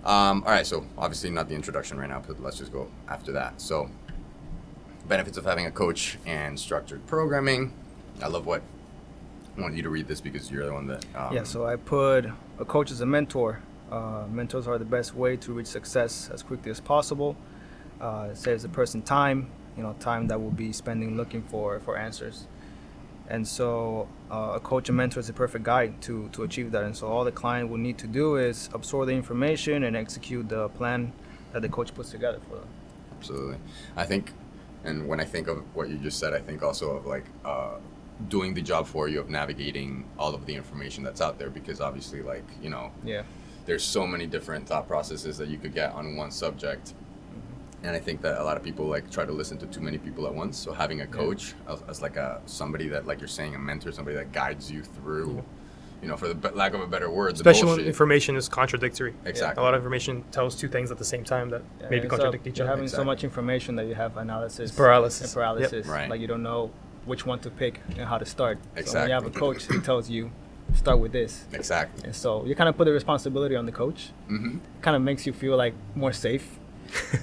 All right, so obviously not the introduction right now, but let's just go after that. So, benefits of having a coach and structured programming. I want you to read this because you're the one that. So I put a coach as a mentor. Mentors are the best way to reach success as quickly as possible. It saves the person time, time that will be spending looking for answers. And so a coach and mentor is a perfect guide to achieve that. And so all the client will need to do is absorb the information and execute the plan that the coach puts together for them. Absolutely. I think, and when I think of what you just said, I think also of like doing the job for you of navigating all of the information that's out there, because obviously there's so many different thought processes that you could get on one subject. And I think that a lot of people like try to listen to too many people at once. So having a coach as like somebody that, like you're saying, a mentor, somebody that guides you through, for the lack of a better word, especially when information is contradictory. Exactly. A lot of information tells two things at the same time that maybe contradict each other. Having so much information that you have analysis. It's paralysis. Yep. Right. Like you don't know which one to pick and how to start. Exactly. So when you have a coach who tells you, start with this. Exactly. And so you kind of put the responsibility on the coach. Mm-hmm. Kind of makes you feel like more safe.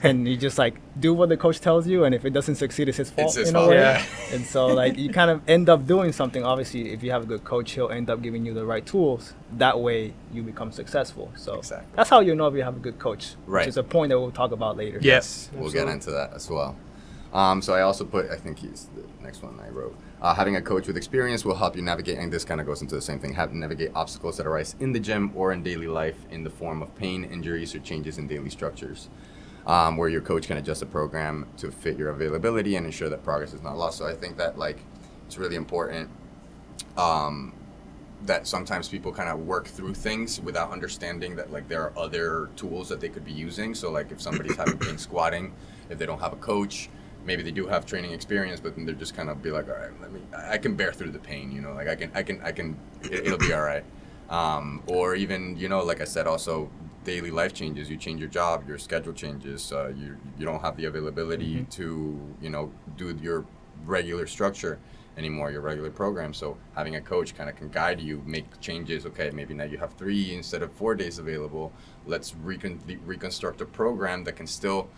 And you just like do what the coach tells you, and if it doesn't succeed, it's his fault. It's his fault. Yeah. And so like you kind of end up doing something. Obviously, if you have a good coach, he'll end up giving you the right tools. That way, you become successful. So exactly. That's how you know if you have a good coach. Right. Which is a point that we'll talk about later. Yes. We'll get into that as well. So I also put, I think he's the next one I wrote. Having a coach with experience will help you navigate, and this kind of goes into the same thing, navigate obstacles that arise in the gym or in daily life in the form of pain, injuries, or changes in daily structures. Where your coach can adjust the program to fit your availability and ensure that progress is not lost. So I think that it's really important that sometimes people kind of work through things without understanding that there are other tools that they could be using. So if somebody's having pain squatting, if they don't have a coach, maybe they do have training experience, but then they're just kind of be like, all right, I can bear through the pain, it'll be all right. Or even, like I said, also daily life changes. You change your job, your schedule changes. You don't have the availability to, do your regular structure anymore, your regular program. So having a coach kind of can guide you, make changes. Okay, maybe now you have 3 instead of 4 days available. Let's reconstruct a program that can still,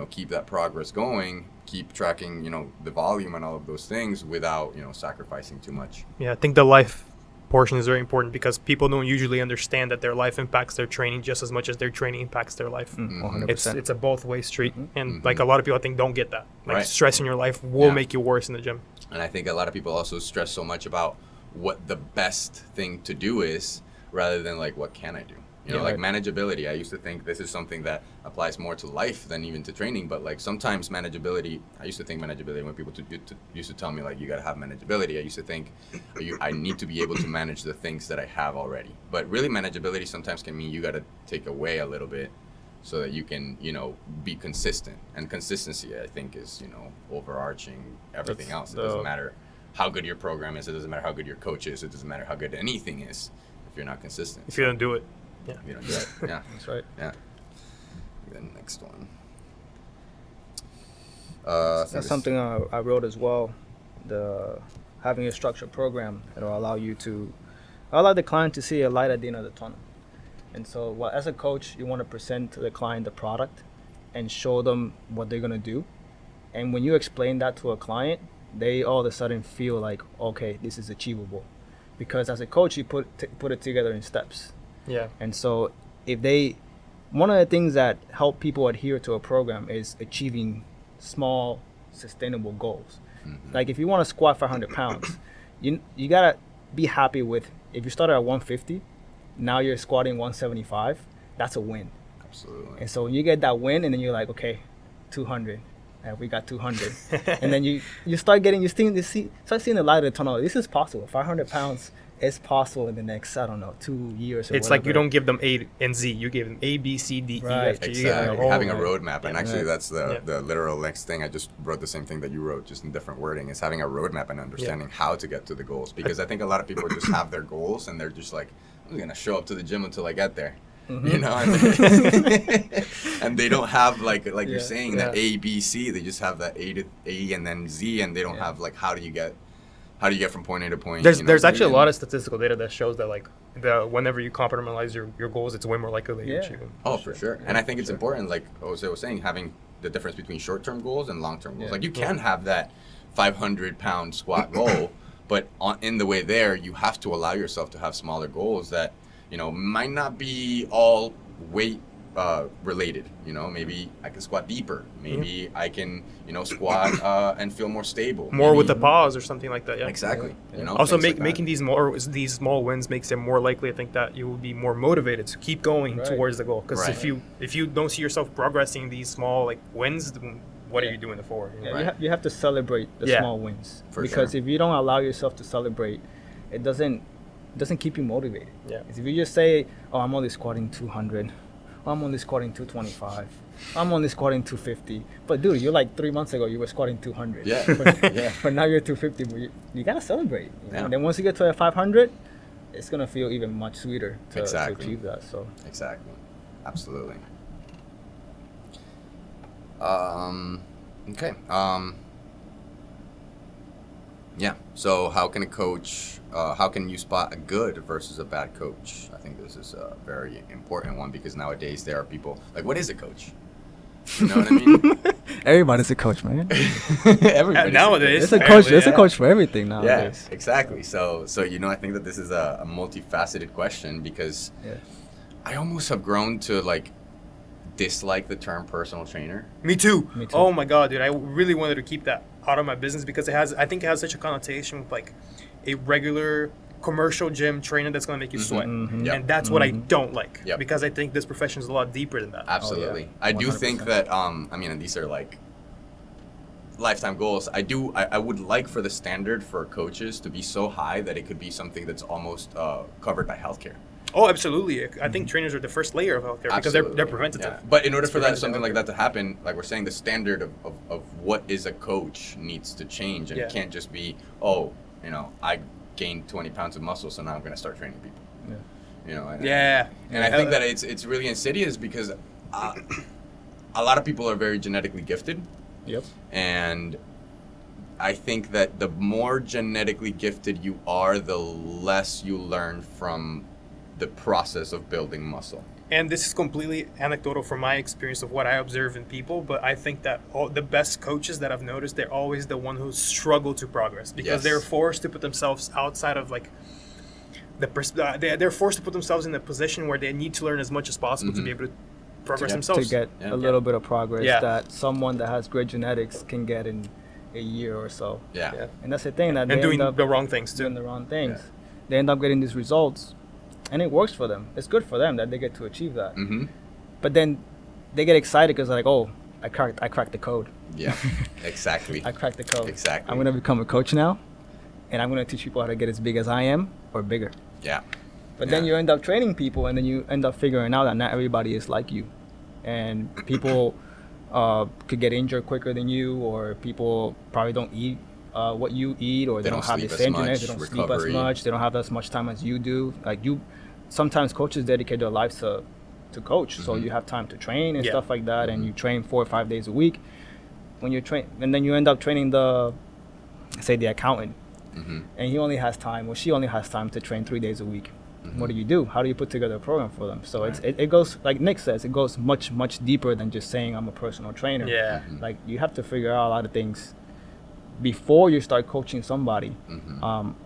keep that progress going, keep tracking, the volume and all of those things without, sacrificing too much. Yeah, I think the life portion is very important because people don't usually understand that their life impacts their training just as much as their training impacts their life. 100%. It's a both-way street. And a lot of people I think don't get that. Stress in your life will make you worse in the gym. And I think a lot of people also stress so much about what the best thing to do is rather than what can I do? Manageability. I used to think this is something that applies more to life than even to training, but sometimes manageability, I used to think manageability when people used to tell me you got to have manageability. I used to think I need to be able to manage the things that I have already. But really manageability sometimes can mean you got to take away a little bit so that you can, be consistent. And consistency, I think, is, overarching everything else. It doesn't matter how good your program is. It doesn't matter how good your coach is. It doesn't matter how good anything is if you're not consistent. If you don't do it. Yeah. You don't do it. Yeah. That's right. Yeah. Then next one. That's something I wrote as well. Having a structured program, it'll allow the client to see a light at the end of the tunnel. And so, as a coach, you want to present to the client the product and show them what they're gonna do. And when you explain that to a client, they all of a sudden feel like, okay, this is achievable, because as a coach, you put it together in steps. Yeah. And so one of the things that help people adhere to a program is achieving small, sustainable goals. Like if you want to squat 500 pounds, you gotta be happy with, if you started at 150, now you're squatting 175, that's a win. Absolutely. And so when you get that win, and then you're like, okay, 200. We got 200. And then you start seeing the light of the tunnel. This is possible. 500 pounds is possible in the next, 2 years or it's whatever. You don't give them A and Z. You give them A, B, C, D, E, F, G. Exactly. Having a roadmap. And actually that's the literal next thing. I just wrote the same thing that you wrote, just in different wording, is having a roadmap and understanding how to get to the goals. Because I think a lot of people just have their goals and they're just like, I'm going to show up to the gym until I get there. And they don't have you're saying that A, B, C. They just have that A and then Z, and they don't have how do you get how do you get from point A to point? There's actually a and- lot of statistical data that shows that like whenever you compartmentalize your goals, it's way more likely that you Yeah. achieve them. Oh, for sure. And I think it's important, like Jose was saying, having the difference between short-term goals and long-term goals. Yeah. Like you can have that 500-pound squat goal, but in the way there, you have to allow yourself to have smaller goals that, might not be all weight related. Maybe I can squat deeper. Maybe I can, squat and feel more stable. More with the Maybe- pause or something like that. Yeah. Exactly. Yeah. Also, things like that. making these small wins makes it more likely. I think that you will be more motivated to keep going Right. towards the goal. Because Right. if you don't see yourself progressing these small like wins, then what are you doing it for? Yeah, Right. you have to celebrate the Yeah. small wins For because sure. if you don't allow yourself to celebrate, it doesn't keep you motivated. Yeah. If you just say, "Oh, I'm only squatting 200," oh, "I'm only squatting 225," "I'm only squatting 250," but dude, you're like 3 months ago you were squatting 200. Yeah. But, Yeah. but now you're 250. But you gotta celebrate. Yeah. And then once you get to a 500, it's gonna feel even much sweeter to Exactly. achieve that. So Exactly. Absolutely. Okay. Yeah. So how can a coach, how can you spot a good versus a bad coach? I think this is a very important one because nowadays there are people like, what is a coach? You know what I mean? everybody's a coach, man. Everybody's Nowadays. It's a coach. Apparently, It's a yeah. coach for everything Yeah, nowadays. exactly. So I think that this is a multifaceted question because Yeah. I almost have grown to like dislike the term personal trainer. Me too. Me too. Oh my god, dude! I really wanted to keep that out of my business because I think it has such a connotation with like a regular commercial gym trainer that's gonna make you sweat, Mhm. Yep. and that's what I don't like. Yep. Because I think this profession is a lot deeper than that. Absolutely. Oh, yeah. I do think 100%. that I mean, and these are like lifetime goals. I would like for the standard for coaches to be so high that it could be something that's almost covered by healthcare. Oh, absolutely. I think trainers are the first layer of healthcare because they're Absolutely. preventative. Yeah. But in order It's for that preventative something like healthcare. that to happen, like we're saying, the standard of what is a coach needs to change, and it Yeah. can't just be, oh, I gained 20 pounds of muscle, so now I'm going to start training people. Yeah. Yeah. And I think that it's really insidious because a lot of people are very genetically gifted, Yep. and I think that the more genetically gifted you are, the less you learn from the process of building muscle. And this is completely anecdotal from my experience of what I observe in people, but I think that all the best coaches that I've noticed, they're always the one who struggle to progress because Yes. they're forced to put themselves outside of like they're forced to put themselves in a position where they need to learn as much as possible to be able to progress get- themselves. To get Yeah. a little bit of progress Yeah. that someone that has great genetics can get in a year or so. Yeah. Yeah. And that's the thing that And they doing end up the wrong things doing too. the wrong things. Yeah. They end up getting these results, and it works for them. It's good for them that they get to achieve that. Mm-hmm. But then they get excited because like, oh, I cracked the code. Yeah. Exactly. I cracked the code. Exactly. I'm gonna become a coach now, and I'm gonna teach people how to get as big as I am or bigger. Yeah. But then Yeah. you end up training people, and then you end up figuring out that not everybody is like you, and people could get injured quicker than you, or people probably don't eat what you eat, or they don't have the sleep as same genetics, they much, don't sleep as recovery. much, they don't have as much time as you do. Like you, sometimes coaches dedicate their lives to coach, so Mhm. you have time to train and Yeah. stuff like that, and you train 4 or 5 days a week. When you train, and then you end up training the accountant, Mm-hmm. and he only has time, or she only has time to train 3 days a week. What do you do? How do you put together a program for them? So it goes, like Nick says, it goes much deeper than just saying I'm a personal trainer. Yeah. Like you have to figure out a lot of things before you start coaching somebody,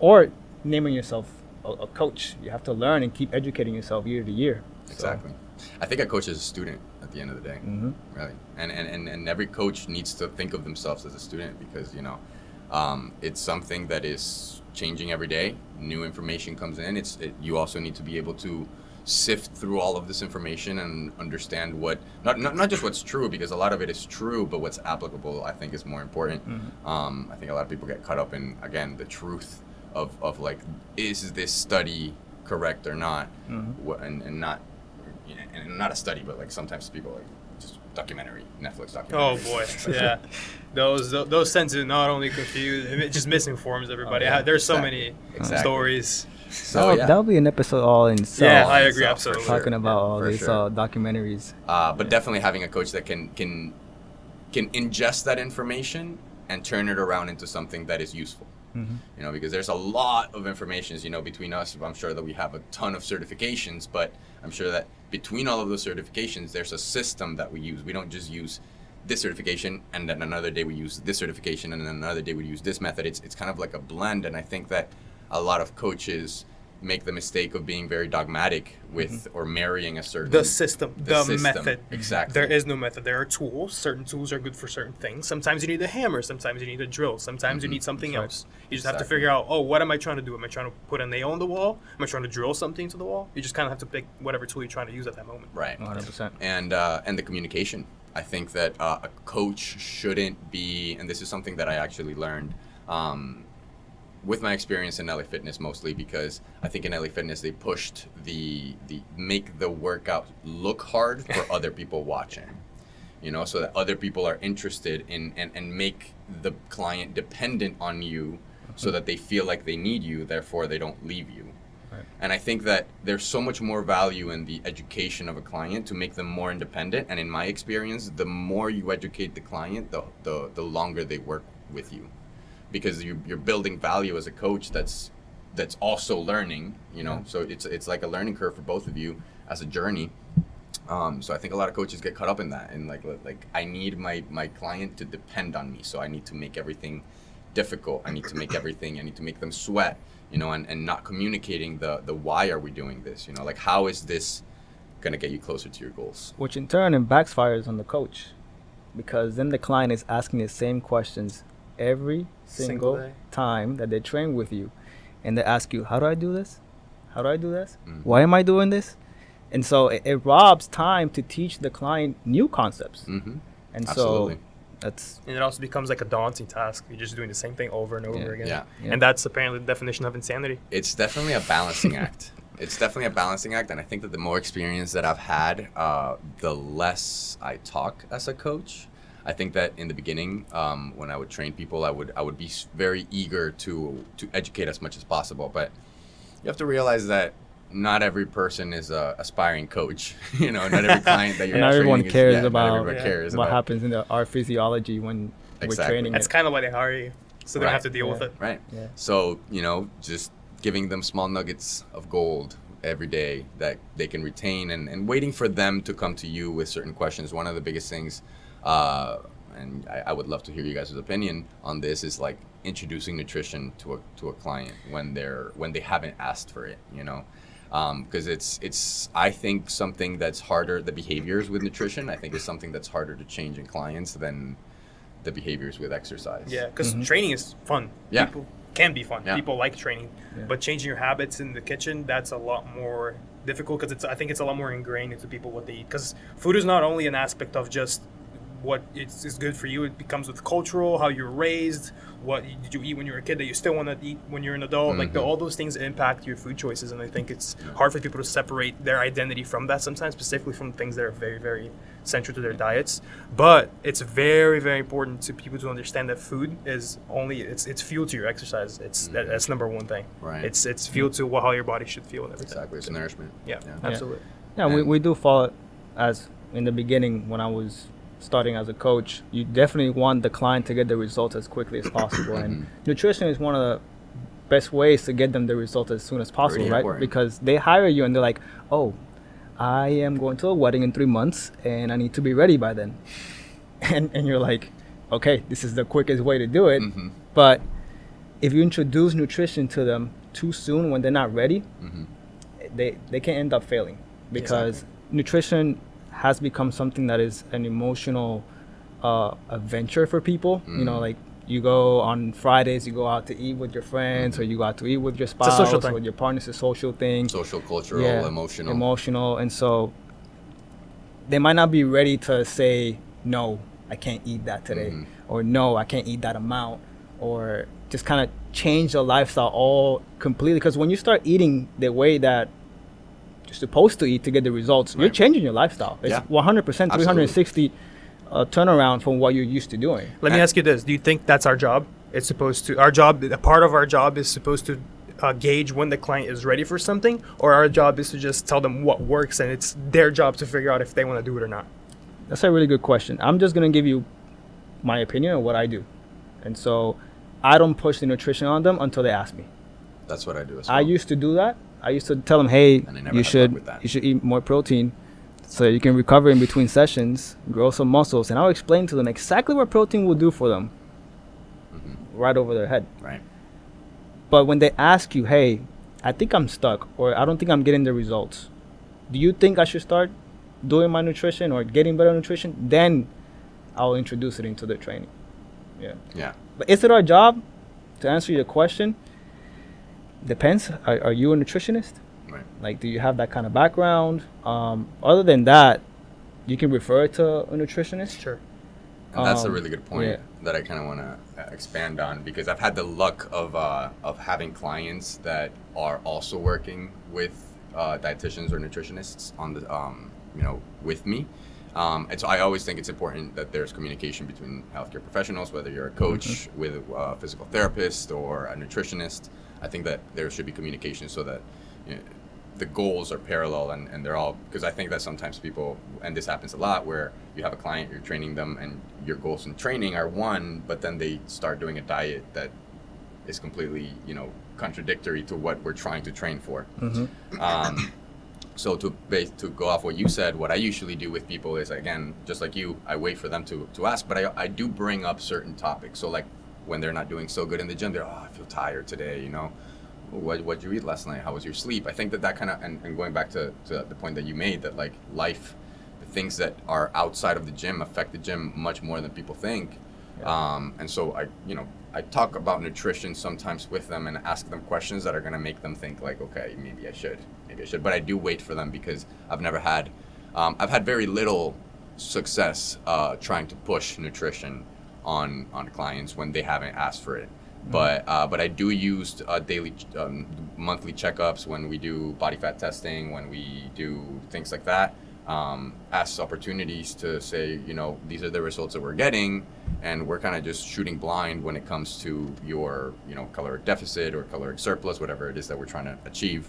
or naming yourself a coach. You have to learn and keep educating yourself year to year. So, Exactly. I think a coach is a student at the end of the day, really. And every coach needs to think of themselves as a student because, it's something that is changing every day. New information comes in. You also need to be able to sift through all of this information and understand what, not just what's true, because a lot of it is true, but what's applicable, I think, is more important. I think a lot of people get caught up in, again, the truth of like, is this study correct or not? And not, and not a study, but like sometimes people like just documentary, Netflix documentary. Oh boy, yeah. Those tend to not only confuse, it just misinforms everybody. Oh, yeah. There's so Exactly. many Exactly. stories. So yeah. that'll be an episode all in itself. Yeah, I agree, So, for absolutely. sure. Talking about all For these sure. documentaries. But definitely having a coach that can ingest that information and turn it around into something that is useful. You know, because there's a lot of information, you know, between us. I'm sure that we have a ton of certifications, but I'm sure that between all of those certifications, there's a system that we use. We don't just use this certification and then another day we use this certification and then another day we use this method. It's kind of like a blend, and I think that a lot of coaches make the mistake of being very dogmatic with or marrying a certain the system, the method. Exactly. There is no method. There are tools. Certain tools are good for certain things. Sometimes you need a hammer. Sometimes you need a drill. Sometimes you need something else. You just have to figure out, oh, what am I trying to do? Am I trying to put a nail on the wall? Am I trying to drill something to the wall? You just kind of have to pick whatever tool you're trying to use at that moment. Right. 100%. And the communication. I think that a coach shouldn't be, and this is something that I actually learned with my experience in LA Fitness mostly, because I think in LA Fitness they pushed the make the workout look hard for other people watching, you know, so that other people are interested in and make the client dependent on you so that they feel like they need you, therefore they don't leave you. Right. And I think that there's so much more value in the education of a client to make them more independent. And in my experience, the more you educate the client, the longer they work with you, because you're building value as a coach that's also learning, you know. So it's like a learning curve for both of you as a journey. So I think a lot of coaches get caught up in that, and like I need my client to depend on me, so I need to make everything difficult. I need to make them sweat, you know, and not communicating the why are we doing this, you know, like how is this gonna get you closer to your goals, which in turn backfires on the coach, because then the client is asking the same questions every single time that they train with you, and they ask you, how do I do this, why am I doing this? And so it robs time to teach the client new concepts. And Absolutely. so and it also becomes like a daunting task. You're just doing the same thing over and over again. Yeah. And that's apparently the definition of insanity. It's definitely a balancing act. And I think that the more experience that I've had, the less I talk as a coach. I think that in the beginning, when I would train people, I would be very eager to educate as much as possible. But you have to realize that not every person is a aspiring coach. You know, not every client that you're not everyone cares about what about happens in our physiology when we're training. That's kind of why they hire you, so they don't have to deal with it. Right. Yeah. So, you know, just giving them small nuggets of gold every day that they can retain, and waiting for them to come to you with certain questions. One of the biggest things, and I would love to hear you guys' opinion on this, is like introducing nutrition to a client when they haven't asked for it, you know. Because it's I think something that's harder, the behaviors with nutrition, I think is something that's harder to change in clients than the behaviors with exercise. Yeah, because training is fun. Yeah. People can be fun. Yeah. People like training. Yeah. But changing your habits in the kitchen, that's a lot more difficult, because I think it's a lot more ingrained into people what they eat. Because food is not only an aspect of just what is good for you. It becomes with cultural, how you're raised, what did you eat when you were a kid that you still want to eat when you're an adult. Like all those things impact your food choices, and I think it's hard for people to separate their identity from that sometimes, specifically from things that are very, very central to their diets. But it's very, very important to people to understand that food is only it's fuel to your exercise. That's number one thing. Right. It's fuel to how your body should feel and everything. Exactly. It's nourishment. Yeah, absolutely. Yeah, we do follow, as in the beginning when I was starting as a coach, you definitely want the client to get the results as quickly as possible. And nutrition is one of the best ways to get them the results as soon as possible, Pretty right? important. Because they hire you and they're like, oh, I am going to a wedding in 3 months and I need to be ready by then. And you're like, okay, this is the quickest way to do it. But if you introduce nutrition to them too soon when they're not ready, they can end up failing, because nutrition has become something that is an emotional adventure for people. You know, like you go on Fridays, you go out to eat with your friends, or you go out to eat with your spouse, or with your partner. It's a social thing. Social, cultural, emotional. And so they might not be ready to say, no, I can't eat that today, or no, I can't eat that amount, or just kind of change the lifestyle all completely. Because when you start eating the way that you're supposed to eat to get the results, you're changing your lifestyle. It's 100%, 360 turnaround from what you're used to doing. Let me ask you this: do you think that's our job? It's supposed to, our job, a part of our job is supposed to gauge when the client is ready for something, or our job is to just tell them what works, and it's their job to figure out if they want to do it or not? That's a really good question. I'm just going to give you my opinion on what I do. And so I don't push the nutrition on them until they ask me. That's what I do as well. I used to do that. I used to tell them, hey, And I never you had luck should with that. you should eat more protein so you can recover in between sessions, grow some muscles, and I'll explain to them exactly what protein will do for them, right over their head. Right. But when they ask you, hey, I think I'm stuck, or I don't think I'm getting the results, do you think I should start doing my nutrition or getting better nutrition? Then I'll introduce it into the training. Yeah. Yeah. But is it our job to answer your question? Depends. Are you a nutritionist? Right. Like, do you have that kind of background? Other than that, you can refer to a nutritionist. Sure. And that's a Um, really good point yeah. that I kind of want to expand on, because I've had the luck of having clients that are also working with dietitians or nutritionists on the with me. And so I always think it's important that there's communication between healthcare professionals, whether you're a coach with a physical therapist or a nutritionist. I think that there should be communication so that the goals are parallel and they're all, because I think that sometimes people, and this happens a lot, where you have a client, you're training them, and your goals in training are one, but then they start doing a diet that is completely, contradictory to what we're trying to train for. So to go off what you said, what I usually do with people is, again, just like you, I wait for them to ask, but I do bring up certain topics. So like when they're not doing so good in the gym, they're, I feel tired today, what'd you eat last night? How was your sleep? I think that kind of, and going back to the point that you made, that like life, the things that are outside of the gym affect the gym much more than people think. Yeah. And so I talk about nutrition sometimes with them and ask them questions that are going to make them think like, okay, maybe I should, but I do wait for them, because I've had very little success trying to push nutrition on clients when they haven't asked for it. But I do use daily, monthly checkups when we do body fat testing, when we do things like that. Ask opportunities to say, these are the results that we're getting, and we're kind of just shooting blind when it comes to your, caloric deficit or caloric surplus, whatever it is that we're trying to achieve.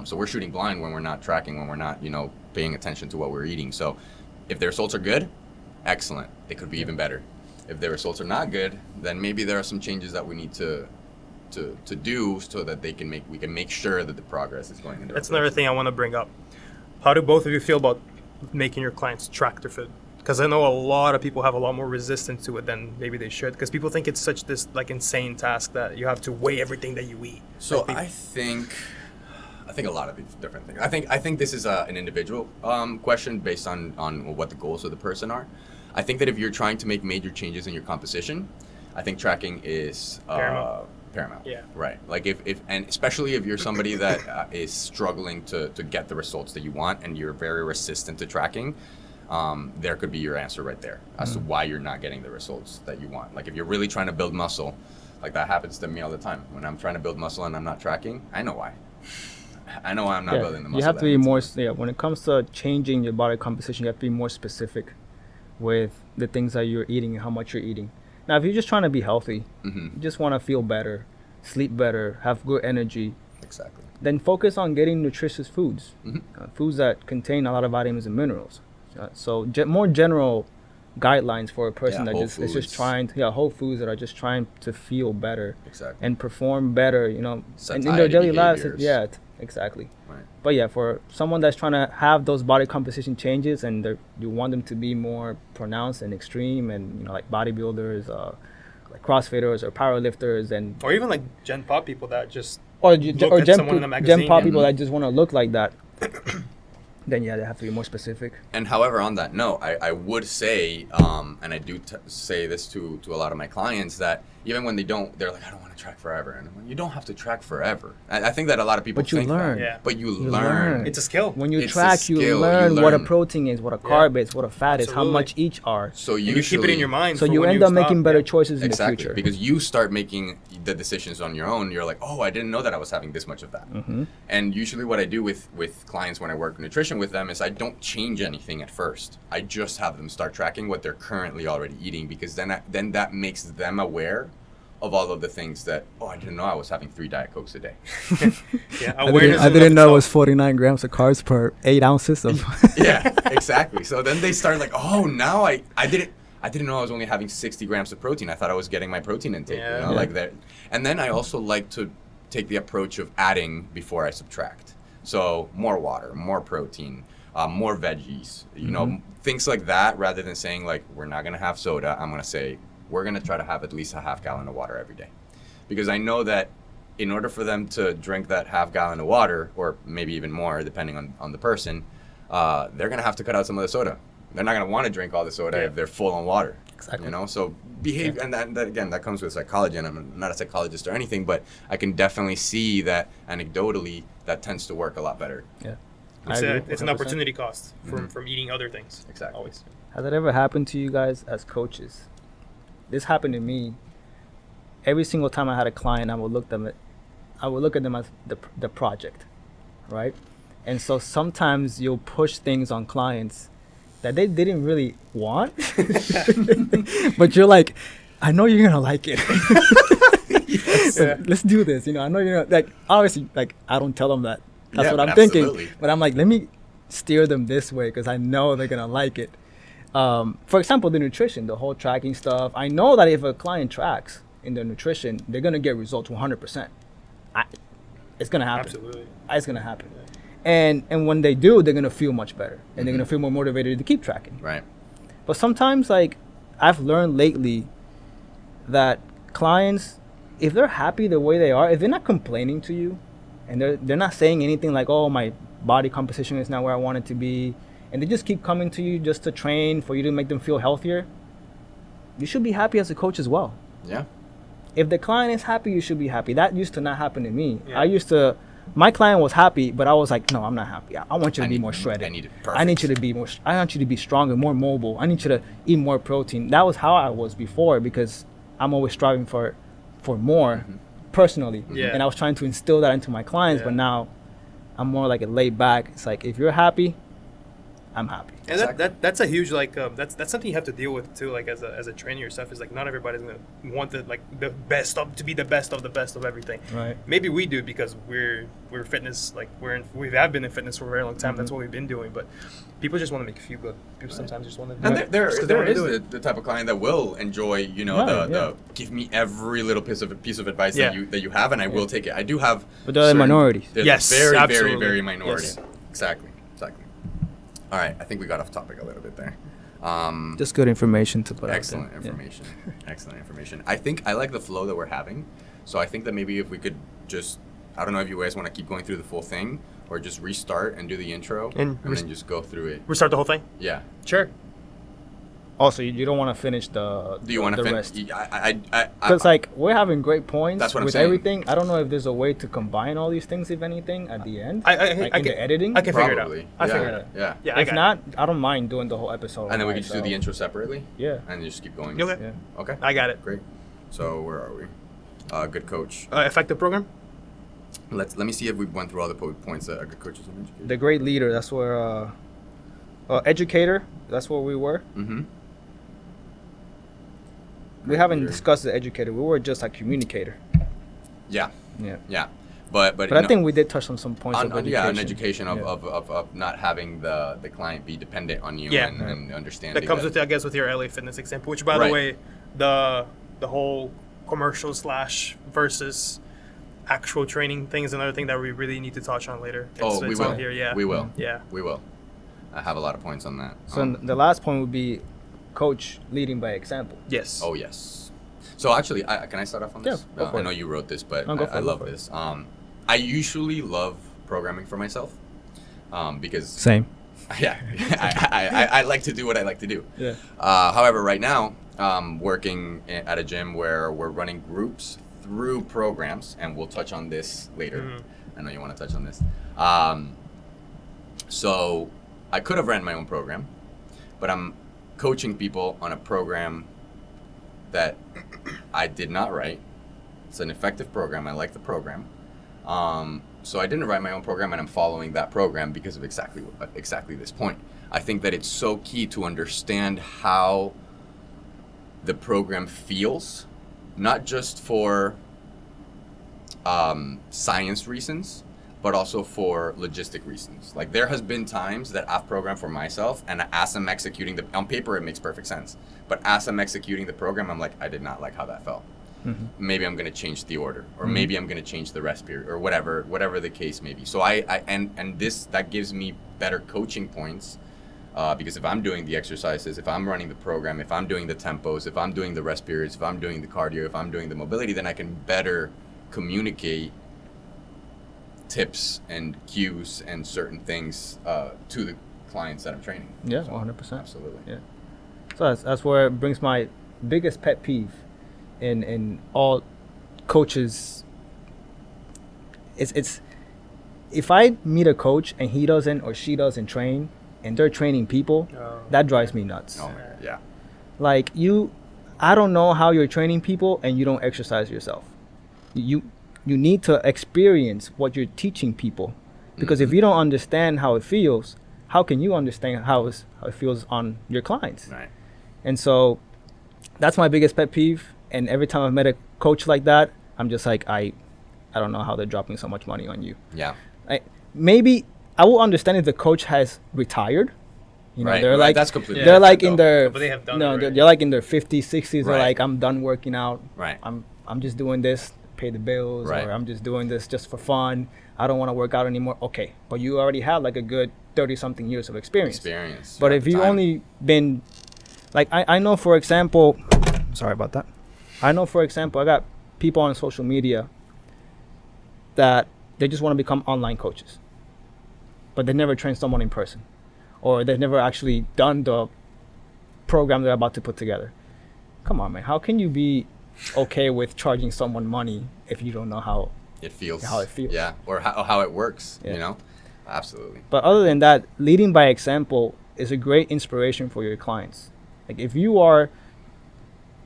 So we're shooting blind when we're not tracking, when we're not, paying attention to what we're eating. So if the results are good, excellent. They could be even better. If the results are not good, then maybe there are some changes that we need to do so that we can make sure that the progress is going in the right That's another direction. thing I want to bring up. How do both of you feel about making your clients track their food? Because I know a lot of people have a lot more resistance to it than maybe they should, because people think it's such this like insane task that you have to weigh everything that you eat. So Like, I think a lot of these different things. I think this is an individual question based on what the goals of the person are. I think that if you're trying to make major changes in your composition, I think tracking is paramount. Yeah. Right. Like if and especially if you're somebody that is struggling to get the results that you want, and you're very resistant to tracking, there could be your answer right there as to why you're not getting the results that you want. Like if you're really trying to build muscle, like that happens to me all the time. When I'm trying to build muscle and I'm not tracking, I know why. I know why I'm not building the muscle. You have that to I be need more, when it comes to changing your body composition, you have to be more specific with the things that you're eating and how much you're eating. Now, if you're just trying to be healthy, you just want to feel better, sleep better, have good energy, Exactly. then focus on getting nutritious foods, foods that contain a lot of vitamins and minerals. So more general guidelines for a person that whole is just foods. trying to, whole foods that are just trying to feel better Exactly. and perform better, in their Satiety daily lives. behaviors. Exactly. Right. But yeah, for someone that's trying to have those body composition changes and you want them to be more pronounced and extreme, and like bodybuilders, like CrossFitters or powerlifters, and or even like Gen Pop people that just or look at Gen someone in a Gen magazine Pop and- people that just want to look like that. Then yeah, they have to be more specific. And however, on that note, I would say, and I do say this to a lot of my clients, that even when they're like, I don't want to track forever. And I'm like, you don't have to track forever. I think that a lot of people But you think learn. that. Yeah. But you You learn. learn. it's a skill. When you It's a track, you skill. learn You what a learn. protein is, what a Yeah. carb is, what a fat is, how Absolutely. much each are. So And usually, you keep it in your mind. So for you when end up stop. making better Yeah. choices in Exactly, the future. because you start making the decisions on your own. You're like, oh, I didn't know that I was having this much of that. And usually what I do with clients when I work nutrition with them is I don't change anything at first. I just have them start tracking what they're currently already eating, because then that makes them aware of all of the things that, I didn't know I was having 3 Diet Cokes a day. Yeah, I awareness. didn't know it was 49 grams of carbs per 8 ounces of. Yeah, exactly. So then they start like, oh, now I I didn't know I was only having 60 grams of protein. I thought I was getting my protein intake, Yeah. you know, Yeah. like that. And then I also like to take the approach of adding before I subtract. So more water, more protein, more veggies, you know, things like that, rather than saying like, we're not going to have soda. I'm going to say, we're going to try to have at least a half gallon of water every day. Because I know that in order for them to drink that half gallon of water, or maybe even more, depending on the person, they're going to have to cut out some of the soda. They're not going to want to drink all the soda if they're full on water. Exactly. You know, so behave, and that again, that comes with psychology, and I'm not a psychologist or anything, but I can definitely see that anecdotally that tends to work a lot better. Yeah. It's, I agree, it's an 100%. opportunity cost from eating other things. Exactly. Always. Has it ever happened to you guys as coaches? This happened to me. Every single time I had a client, I would look at them as the project, right? And so sometimes you'll push things on clients that they didn't really want, but you're like, I know you're gonna like it. So let's do this. You know, I know you're gonna, like, obviously, like, I don't tell them that. That's Yeah, what I'm absolutely. thinking. But I'm like, let me steer them this way because I know they're gonna like it. For example, the nutrition, the whole tracking stuff. I know that if a client tracks in their nutrition, they're gonna get results 100%. It's gonna happen. Absolutely. It's gonna happen. And when they do, they're gonna feel much better, and they're gonna feel more motivated to keep tracking. Right. But sometimes, like, I've learned lately that clients, if they're happy the way they are, if they're not complaining to you, and they're not saying anything like, oh, my body composition is not where I want it to be, and they just keep coming to you just to train for you to make them feel healthier, you should be happy as a coach as well. Yeah. If the client is happy, you should be happy. That used to not happen to me. Yeah. My client was happy, but I was like, no, I'm not happy. I want you to be more I shredded. need it I need you perfect. to be more. I want you to be stronger, more mobile. I need you to eat more protein. That was how I was before because I'm always striving for more, personally. Yeah. And I was trying to instill that into my clients, but Yeah. now I'm more like a laid back. It's like if you're happy, I'm happy. And Exactly. that's a huge that's something you have to deal with too, like as a trainer yourself. Is like not everybody's gonna want the best of to be the best of the best of everything. Right. Maybe we do because we're fitness, like we have been in fitness for a very long time. That's what we've been doing. But people just want to make you feel good. People sometimes just want to. And there is the type of client that will enjoy, you know, Right, the give me every little piece of advice Yeah. that you have, and I will take it. I do have, But they're the minorities. They're Yes, very, absolutely. very, very minority. Yes. Exactly. All right, I think we got off topic a little bit there. Just good information to put Excellent out there. information. Excellent information. I think I like the flow that we're having. So I think that maybe if we could just, I don't know if you guys want to keep going through the full thing or just restart and do the intro And then just go through it. Restart the whole thing. Yeah. Sure. Also, you don't want to finish the Do you want to the finish? rest. I Because like we're having great points That's what I'm with saying. everything. I don't know if there's a way to combine all these things, if anything, at the end. I like can in the editing. I can figure it out. Probably. I Yeah. figure it out. Yeah. Yeah. I If got not, I don't mind doing the whole episode. And then we by can just do the itself. intro separately Yeah. and just keep going. it. Okay. Yeah. Okay. I got it. Great. So where are we? Good coach. Effective program. Let me see if we went through all the points that a good coach is an educator. The great leader. That's where. Educator. That's where we were. Mm-hmm. We haven't leader. discussed the educator. We were just a communicator. Yeah. Yeah. Yeah. But But you I know, think we did touch on some points of education. yeah, an education of, Yeah. of not having the client be dependent on you Yeah. and understanding That comes with, I guess, with your LA Fitness example. Which, by Right. the way, the whole commercial / versus actual training thing is another thing that we really need to touch on later. Oh, we it's will. on here. Yeah. We will. Yeah. We will. I have a lot of points on that. So the last point would be coach leading by example. Yes. Oh yes. So actually, can I start off on this? Yeah, go for I it. know you wrote this, but No, go for I it, go love for it. this. I usually love programming for myself because Same. yeah, I like to do what I like to do. Yeah. However, right now, working at a gym where we're running groups through programs, and we'll touch on this later. Mhm. I know you want to touch on this. So I could have ran my own program, but I'm coaching people on a program that I did not write. It's an effective program. I like the program. So I didn't write my own program, and I'm following that program because of exactly this point. I think that it's so key to understand how the program feels, not just for science reasons, but also for logistic reasons. Like there has been times that I've programmed for myself, and as I'm executing on paper, it makes perfect sense. But as I'm executing the program, I'm like, I did not like how that felt. Maybe I'm going to change the order, or maybe I'm going to change the rest period, or whatever the case may be. So that gives me better coaching points, because if I'm doing the exercises, if I'm running the program, if I'm doing the tempos, if I'm doing the rest periods, if I'm doing the cardio, if I'm doing the mobility, then I can better communicate tips and cues and certain things to the clients that I'm training. Yeah, So, 100%. Absolutely. Yeah. So that's where it brings my biggest pet peeve in all coaches. It's if I meet a coach and he doesn't or she doesn't train and they're training people, that drives me nuts. Oh, yeah. Like I don't know how you're training people and you don't exercise yourself. You need to experience what you're teaching people, because if you don't understand how it feels, how can you understand how it feels on your clients? Right. And so that's my biggest pet peeve. And every time I've met a coach like that, I'm just like, I don't know how they're dropping so much money on you. Yeah. Maybe I will understand if the coach has retired. You know, Right. they're Right. like, That's completely they're like different, in though. their, But they have done no, it, right? they're like in their 50s, 60s. They're Right. like, I'm done working out. Right. I'm just doing this, pay the bills, Right. or I'm just doing this just for fun. I don't want to work out anymore. Okay, but you already have like a good 30-something years of experience. But But if you only been, like, I know, for example, sorry about that. I know, for example, I got people on social media that they just want to become online coaches, but they never trained someone in person, or they've never actually done the program they're about to put together. Come on, man. How can you be okay with charging someone money if you don't know how it feels. how it feels? Yeah. Or how it works. Yeah. You know. Absolutely. But other than that, leading by example is a great inspiration for your clients. Like if you are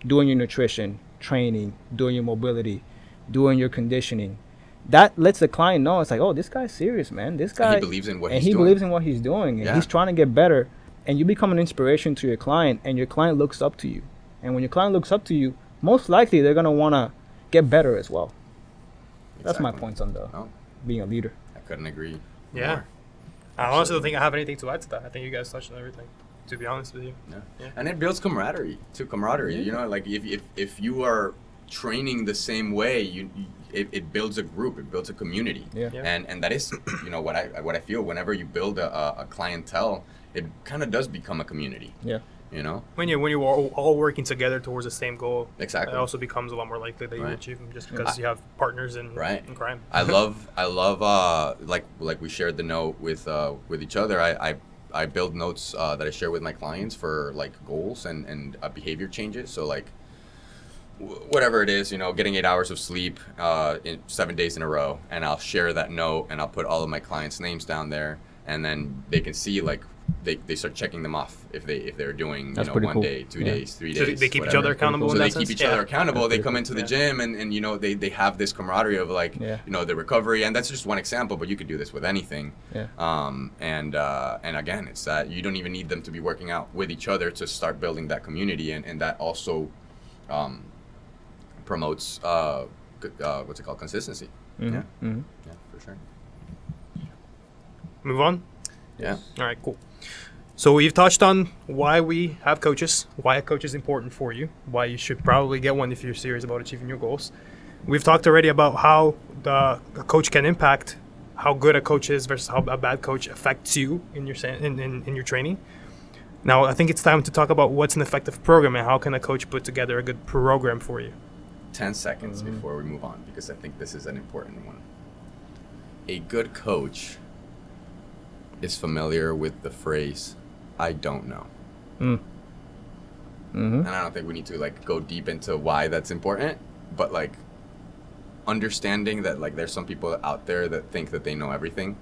doing your nutrition, training, doing your mobility, doing your conditioning, that lets the client know, it's like, oh, this guy's serious, man. This guy, And he believes in what and he's he doing. believes in what he's doing, and Yeah. he's trying to get better. And you become an inspiration to your client, and your client looks up to you. And when your client looks up to you, most likely they're gonna want to get better as well. That's my Exactly. points on the Oh, being a leader. I couldn't agree. Yeah. more. I honestly don't think I have anything to add to that. I think you guys touched on everything, to be honest with you. Yeah. Yeah. And it builds camaraderie. You know, like if you are training the same way, it builds a group, it builds a community. Yeah. Yeah. And that is, you know, what I feel whenever you build a clientele, it kind of does become a community. Yeah. You know. When you are all working together towards the same goal, Exactly. it also becomes a lot more likely that you Right. achieve them, just because you have partners in crime. I love like we shared the note with each other. I build notes that I share with my clients for like goals and behavior changes. So like whatever it is, you know, getting 8 hours of sleep in 7 days in a row, and I'll share that note and I'll put all of my clients' names down there, and then they can see like they start checking them off if they're doing That's you know pretty 1 cool. day, 2 Yeah. days, 3 So days. they keep each whatever. other accountable So in they that keep sense? each other Yeah. accountable. They That's come pretty into the cool. gym and you know they have this camaraderie of like Yeah. you know the recovery, and that's just one example, but you could do this with anything. Yeah. And again, it's that you don't even need them to be working out with each other to start building that community, and that also promotes what's it called, consistency. Mhm. Yeah, Mhm. yeah, for sure. Move on. Yeah. All right, cool. So we've touched on why we have coaches, why a coach is important for you, why you should probably get one if you're serious about achieving your goals. We've talked already about how a coach can impact how good a coach is versus how a bad coach affects you in your training. Now, I think it's time to talk about what's an effective program and how can a coach put together a good program for you. 10 seconds Mm-hmm. before we move on, because I think this is an important one. A good coach is familiar with the phrase, I don't know. Mhm. And I don't think we need to like go deep into why that's important, but like understanding that like there's some people out there that think that they know everything,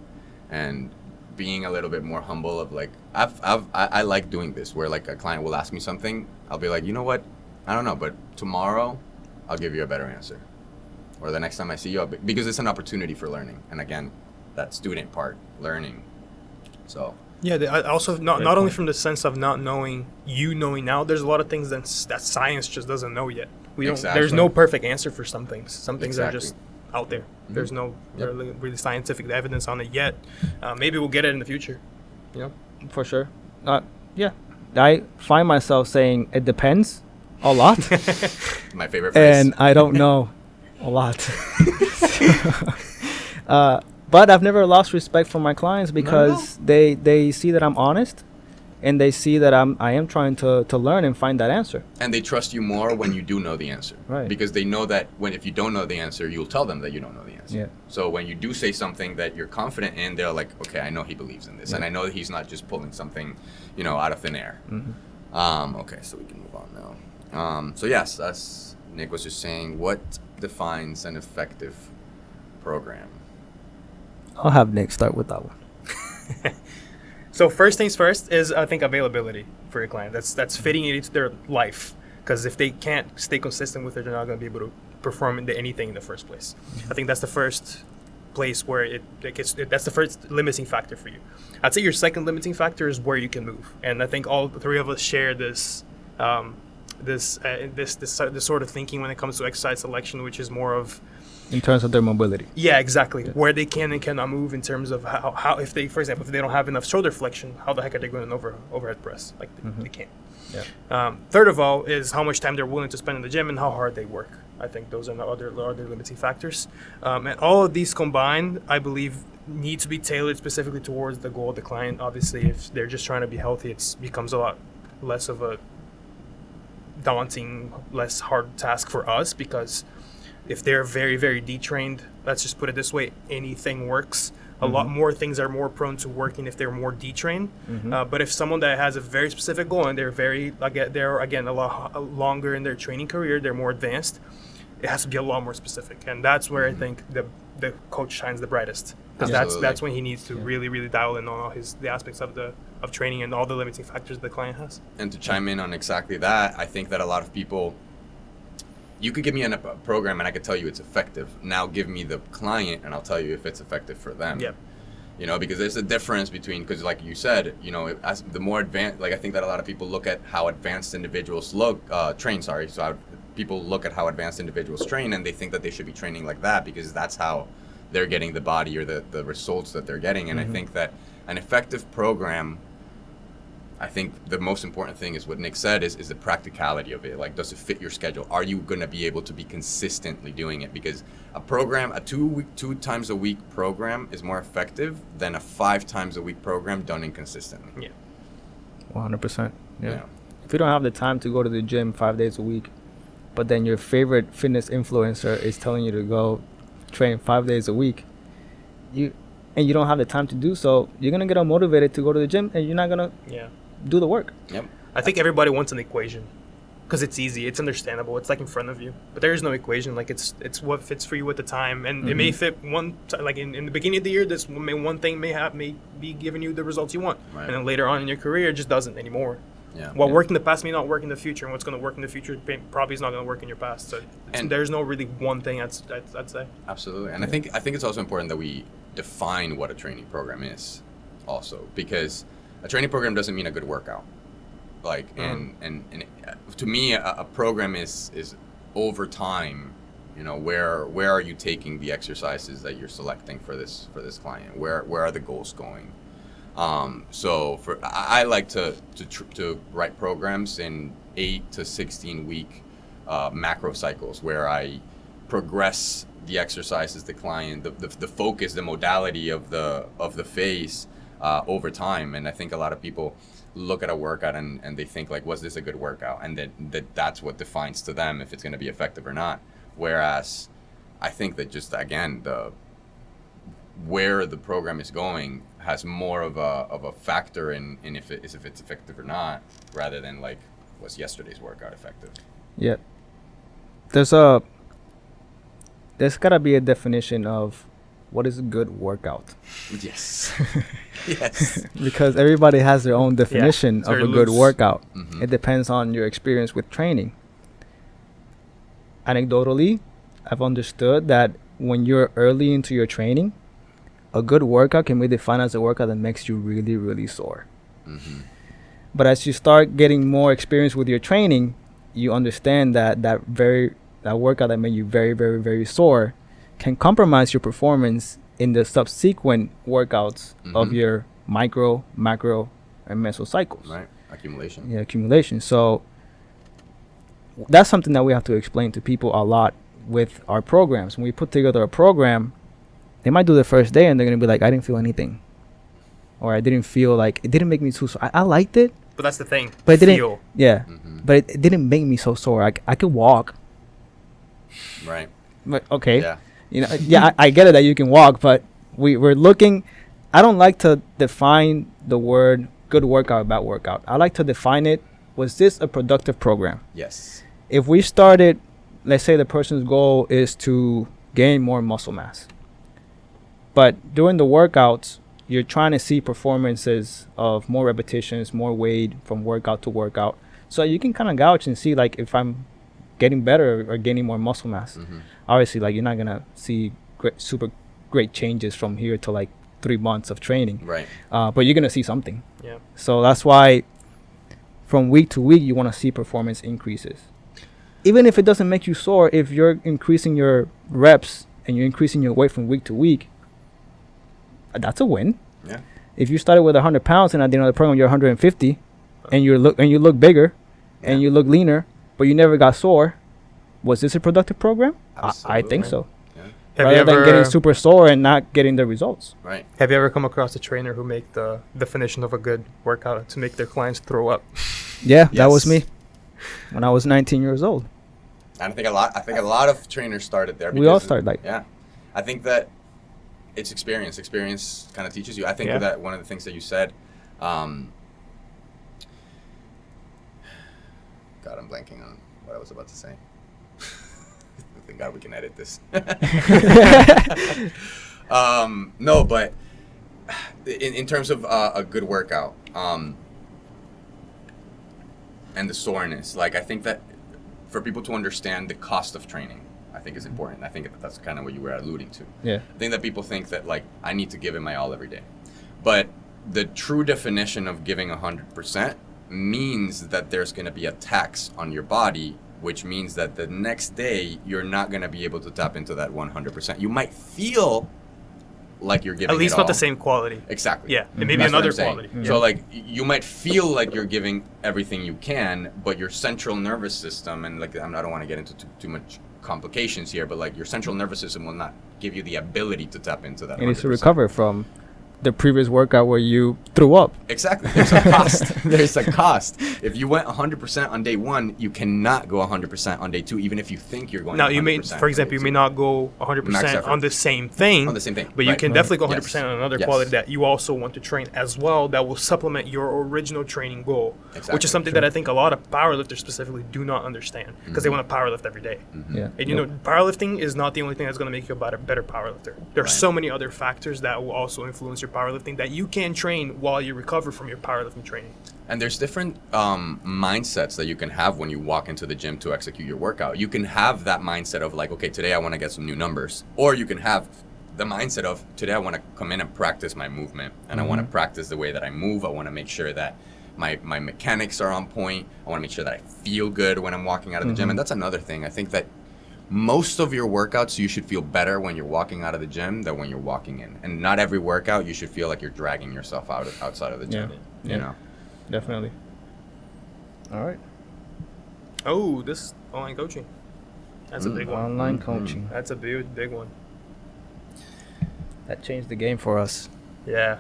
and being a little bit more humble of like I like doing this where like a client will ask me something, I'll be like, you know what, I don't know, but tomorrow I'll give you a better answer, or the next time I see you, because it's an opportunity for learning. And again, that student part, learning. So Yeah, I also not only from the sense of not knowing now. There's a lot of things that science just doesn't know yet. There's Exactly. no perfect answer for some things. Some things are just Exactly. out there. There's no Yep. really scientific evidence on it yet. Maybe we'll get it in the future. You know? For sure. Yeah. I find myself saying it depends a lot, My favorite phrase. and I don't know a lot. But I've never lost respect for my clients because they see that I'm honest, and they see that I am trying to learn and find that answer. And they trust you more when you do know the answer. Right. Because they know that if you don't know the answer, you'll tell them that you don't know the answer. Yeah. So when you do say something that you're confident in, they're like, okay, I know he believes in this. Yeah. And I know that he's not just pulling something, out of thin air. Mm-hmm. Okay, so we can move on now. So yes, as Nick was just saying, what defines an effective program? I'll have Nick start with that one. So first things first is, I think, availability for your client. That's fitting it into their life. Because if they can't stay consistent with it, they're not going to be able to perform into anything in the first place. I think that's the first place where that's the first limiting factor for you. I'd say your second limiting factor is where you can move. And I think all three of us share this sort of thinking when it comes to exercise selection, which is more of, In terms of their mobility. yeah, exactly. Yeah. Where they can and cannot move in terms of how if they, for example, if they don't have enough shoulder flexion, how the heck are they going to overhead press? Like they can't. Yeah. Third of all is how much time they're willing to spend in the gym and how hard they work. I think those are the other limiting factors. And all of these combined, I believe, need to be tailored specifically towards the goal of the client. Obviously, if they're just trying to be healthy, it becomes a lot less of a daunting, less hard task for us, because if they're very, very detrained, let's just put it this way, anything works. A lot more things are more prone to working if they're more detrained. But if someone that has a very specific goal and they're again a lot longer in their training career, they're more advanced, it has to be a lot more specific. And that's where I think the coach shines the brightest, because that's when he needs to really dial in on all the aspects of training and all the limiting factors the client has. And to chime in on exactly that, I think that a lot of people, you could give me a program and I could tell you it's effective. Now give me the client and I'll tell you if it's effective for them. Yeah. Because there's a difference between, because like you said, as the more advanced, like I think that a lot of people look at how advanced individuals train. So people look at how advanced individuals train and they think that they should be training like that because that's how they're getting the body or the results that they're getting. And I think that an effective program, I think the most important thing is what Nick said is the practicality of it. Like, does it fit your schedule? Are you going to be able to be consistently doing it? Because a 2 times a week program is more effective than a 5 times a week program done inconsistently. Yeah. 100%. Yeah. If you don't have the time to go to the gym 5 days a week, but then your favorite fitness influencer is telling you to go train 5 days a week, you don't have the time to do so, you're going to get unmotivated to go to the gym and you're not going to do the work. Yep. I think everybody wants an equation because it's easy, it's understandable, it's like in front of you. But there is no equation. Like it's what fits for you at the time, and it may fit like in the beginning of the year. One thing may be giving you the results you want, Right. and then later on in your career, it just doesn't anymore. Yeah. What worked in the past may not work in the future, and what's going to work in the future probably is not going to work in your past. So And- there's no really one thing I'd say. Absolutely. And I think it's also important that we define what a training program is also, because a training program doesn't mean a good workout. Like, and to me, a program is over time, where are you taking the exercises that you're selecting for this client? Where are the goals going? So I like to write programs in 8 to 16 week macro cycles where I progress the exercises, the client, the focus, the modality of the phase over time. And I think a lot of people look at a workout and they think like, was this a good workout? And that's what defines to them if it's going to be effective or not. Whereas I think that just, again, where the program is going has more of a factor in if it's effective or not, rather than like, was yesterday's workout effective? Yeah. There's gotta be a definition of what is a good workout. Yes. Yes. Because everybody has their own definition it's of very a good loose. workout. Mhm. It depends on your experience with training. Anecdotally, I've understood that when you're early into your training, a good workout can be defined as a workout that makes you really, really sore. Mhm. But as you start getting more experience with your training, you understand that workout that made you very, very, very sore can compromise your performance in the subsequent workouts of Mhm. your micro, macro, and meso cycles. Right. Accumulation. Yeah, accumulation. So that's something that we have to explain to people a lot with our programs. When we put together a program, they might do the first day and they're gonna be like, I didn't feel anything, or I didn't feel like it didn't make me too sore. I liked it, But that's the thing. but it didn't. Feel. Yeah, Hmm. but it didn't make me so sore. I could walk. Right. But okay, Yeah. you know, yeah, I get it that you can walk, but we're looking. I don't like to define the word good workout, bad workout. I like to define it. Was this a productive program? Yes. If we started, let's say the person's goal is to gain more muscle mass, but during the workouts, you're trying to see performances of more repetitions, more weight from workout to workout. So you can kind of gouge and see like if I'm getting better or gaining more muscle mass. Hmm. Obviously, like you're not gonna see super great changes from here to like 3 months of training, Right. but you're gonna see something. Yeah. So that's why from week to week you want to see performance increases. Even if it doesn't make you sore, if you're increasing your reps and you're increasing your weight from week to week, that's a win. Yeah. If you started with 100 pounds and at the end of the program you're 150, and you look bigger, and Yeah. you look leaner, but you never got sore, was this a productive program? I think Absolutely. so. Have Rather you than ever getting super sore and not getting the results. Right. have you ever come across a trainer who make the definition of a good workout to make their clients throw up? Yeah, that was Yes. me when I was 19 years old. And I think a lot of trainers started there. We all because- started like Yeah. I think that it's experience. Experience kind of teaches you. I think Yeah. that one of the things that you said, God, I'm blanking on what I was about to say. Thank God we can edit this. No, but in terms of a good workout, and the soreness, like I think that for people to understand the cost of training, I think is important. I think that's kind of what you were alluding to. yeah. I think that people think that like I need to give it my all every day, but the true definition of giving 100% means that there's going to be a tax on your body, which means that the next day you're not going to be able to tap into that 100%. You might feel like you're giving At least it not all. the same quality. Exactly. Yeah, and maybe That's what another I'm saying. quality. So like you might feel like you're giving everything you can, but your central nervous system, and like I don't want to get into too much complications here, but like your central nervous system will not give you the ability to tap into that. It needs to 100%. recover from the previous workout where you threw up. Exactly. There's a cost. There's a cost. If you went 100% on day one, you cannot go 100% on day two, even if you think you're going. Now, you may, 100% for on example, day you two. may not go Max 100% effort. on the same thing. On the same thing, But you right. can definitely go 100% Yes. on another Yes. quality that you also want to train as well that will supplement your original training goal, which Exactly. is something that I think a lot of powerlifters specifically do not understand because they Mhm. want to powerlift every day. Yeah. And you know, powerlifting is not the only thing that's going to make you a better powerlifter. There are Right. so many other factors that will also influence your powerlifting that you can train while you recover from your powerlifting training. And there's different mindsets that you can have when you walk into the gym to execute your workout. You can have that mindset of like, okay, today I want to get some new numbers. Or you can have the mindset of today I want to come in and practice my movement. And I want to practice the way that I move. I want to make sure that my mechanics are on point. I want to make sure that I feel good when I'm walking out of the gym. And that's another thing. I think that most of your workouts, you should feel better when you're walking out of the gym than when you're walking in. And not every workout, you should feel like you're dragging yourself outside of the gym. Yeah. You know? Definitely. All right. Oh, this online coaching. That's a big one. Online Mhm. coaching. That's a big one. That changed the game for us. Yeah.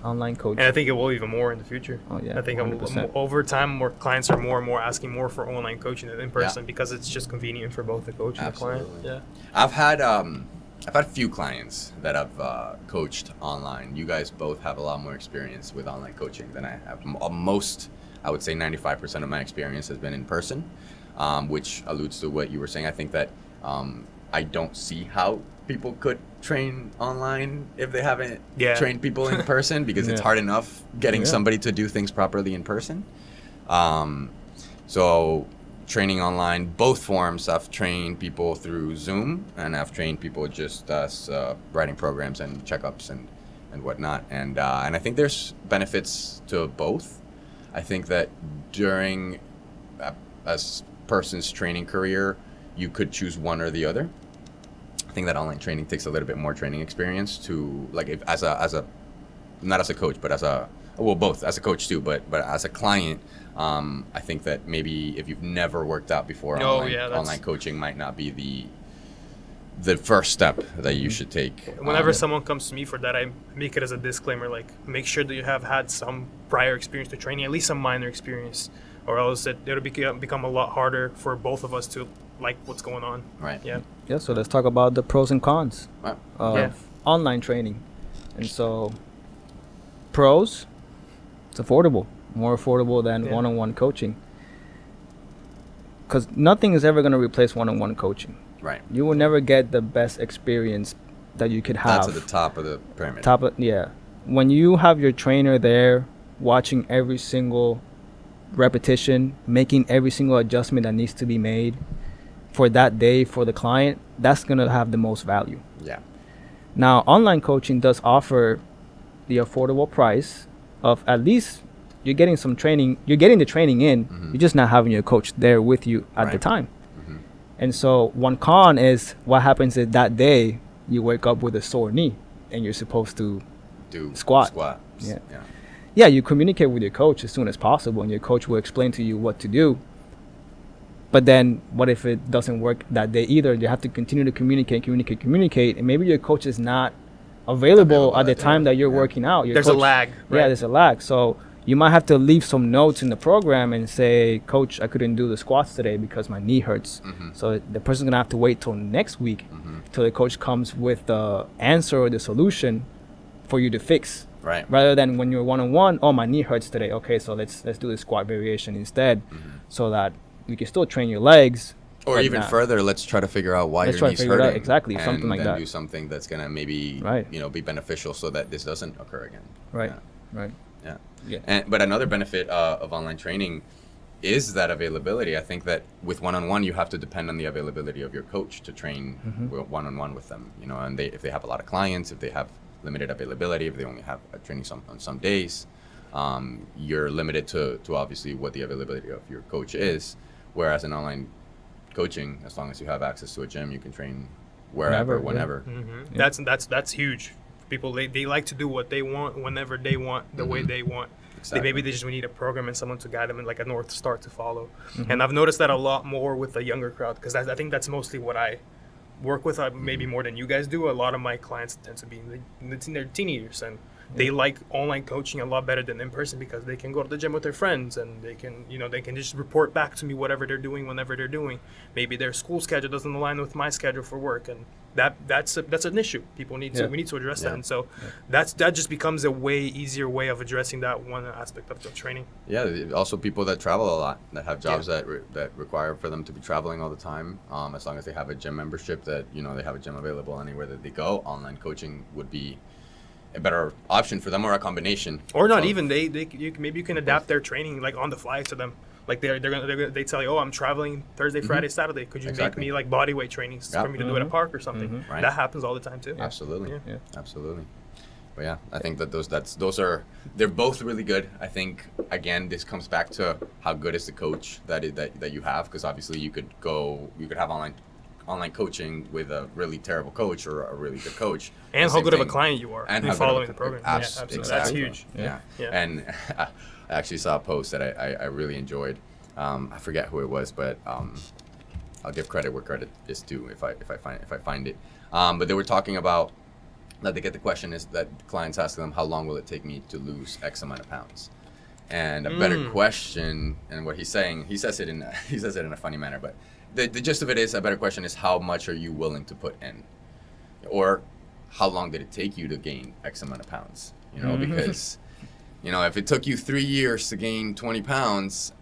Online coaching. And I think it will even more in the future. Oh, yeah, I think 100%. over time, more clients are more and more asking more for online coaching than in person because it's just convenient for both the coach and the client. Absolutely. Yeah. I've had a few clients that I've coached online. You guys both have a lot more experience with online coaching than I have. Most, I would say 95% of my experience has been in person, which alludes to what you were saying. I think that I don't see how people could train online if they haven't Yeah. trained people in person because it's Yeah. hard enough getting Yeah. somebody to do things properly in person. So training online, both forms. I've trained people through Zoom, and I've trained people just writing programs and checkups and whatnot. And I think there's benefits to both. I think that during a person's training career, you could choose one or the other. I think that online training takes a little bit more training experience to, like, if as a not as a coach, but as a, well, both as a coach too, but as a client, I think that maybe if you've never worked out before, online coaching might not be the first step that you should take. Whenever someone comes to me for that, I make it as a disclaimer, like, make sure that you have had some prior experience to training, at least some minor experience, or else it'll become a lot harder for both of us to like what's going on. Right. Yeah, so let's talk about the pros and cons Right. of online training. And so, pros, it's affordable, more affordable than one-on-one coaching. Because nothing is ever going to replace one-on-one coaching. Right. You will never get the best experience that you could have. That's at the top of the pyramid. When you have your trainer there, watching every single repetition, making every single adjustment that needs to be made for that day for the client, that's going to have the most value. Yeah. Now, online coaching does offer the affordable price of, at least you're getting some training, you're getting the training in, you're just not having your coach there with you at the time. And so one con is what happens is that day you wake up with a sore knee and you're supposed to Do squats. Yeah, you communicate with your coach as soon as possible, and your coach will explain to you what to do. But then what if it doesn't work that day either? You have to continue to communicate, and maybe your coach is not available at the time that you're working out. There's a lag. Right? Yeah, there's a lag. So you might have to leave some notes in the program and say, Coach, I couldn't do the squats today because my knee hurts. So the person's going to have to wait till next week till the coach comes with the answer or the solution for you to fix. Right. Rather than when you're one-on-one, oh, my knee hurts today. Okay, so let's do the squat variation instead, so that you can still train your legs. Or even further, let's try to figure out why your knee's hurting. Exactly, something like that. And then do something that's gonna maybe be beneficial so that this doesn't occur again. Right. But another benefit of online training is that availability. I think that with one-on-one, you have to depend on the availability of your coach to train one-on-one with them. And if they have a lot of clients, if they have limited availability, if they only have a training on some days, you're limited to obviously what the availability of your coach is. Whereas in online coaching, as long as you have access to a gym, you can train wherever, whenever. That's huge. People, they like to do what they want, whenever they want, the way they want. Exactly. Maybe they just need a program and someone to guide them and like a North Star to follow. And I've noticed that a lot more with the younger crowd, because I think that's mostly what I work with, maybe more than you guys do. A lot of my clients tend to be in their teenagers, and they like online coaching a lot better than in person because they can go to the gym with their friends and they can just report back to me whatever they're doing whenever they're doing. Maybe their school schedule doesn't align with my schedule for work, and that's an issue. We need to address that, and so that just becomes a way easier way of addressing that one aspect of the training. Yeah, also people that travel a lot, that have jobs that require for them to be traveling all the time. As long as they have a gym membership, that they have a gym available anywhere that they go, online coaching would be a better option for them, or a combination. Or not even maybe you can adapt their training like on the fly to them. Like they tell you, oh, I'm traveling Thursday, Friday, Saturday. Could you make me like body weight trainings for me to do at a park or something? Right. That happens all the time too. Absolutely, absolutely. But yeah, I think that they're both really good. I think again, this comes back to how good is the coach that you have, because obviously you could have online coaching with a really terrible coach or a really good coach, and how good of a client you are, and following the program. Absolutely. That's huge. Yeah. And I actually saw a post that I really enjoyed. I forget who it was, but I'll give credit where credit is due if I find it. But they were talking about that they get the question is that clients ask them, how long will it take me to lose X amount of pounds? And a better question, and what he's saying, he says it in a funny manner, but the gist of it is, a better question is, how much are you willing to put in? Or how long did it take you to gain X amount of pounds? Because, if it took you 3 years to gain 20 pounds,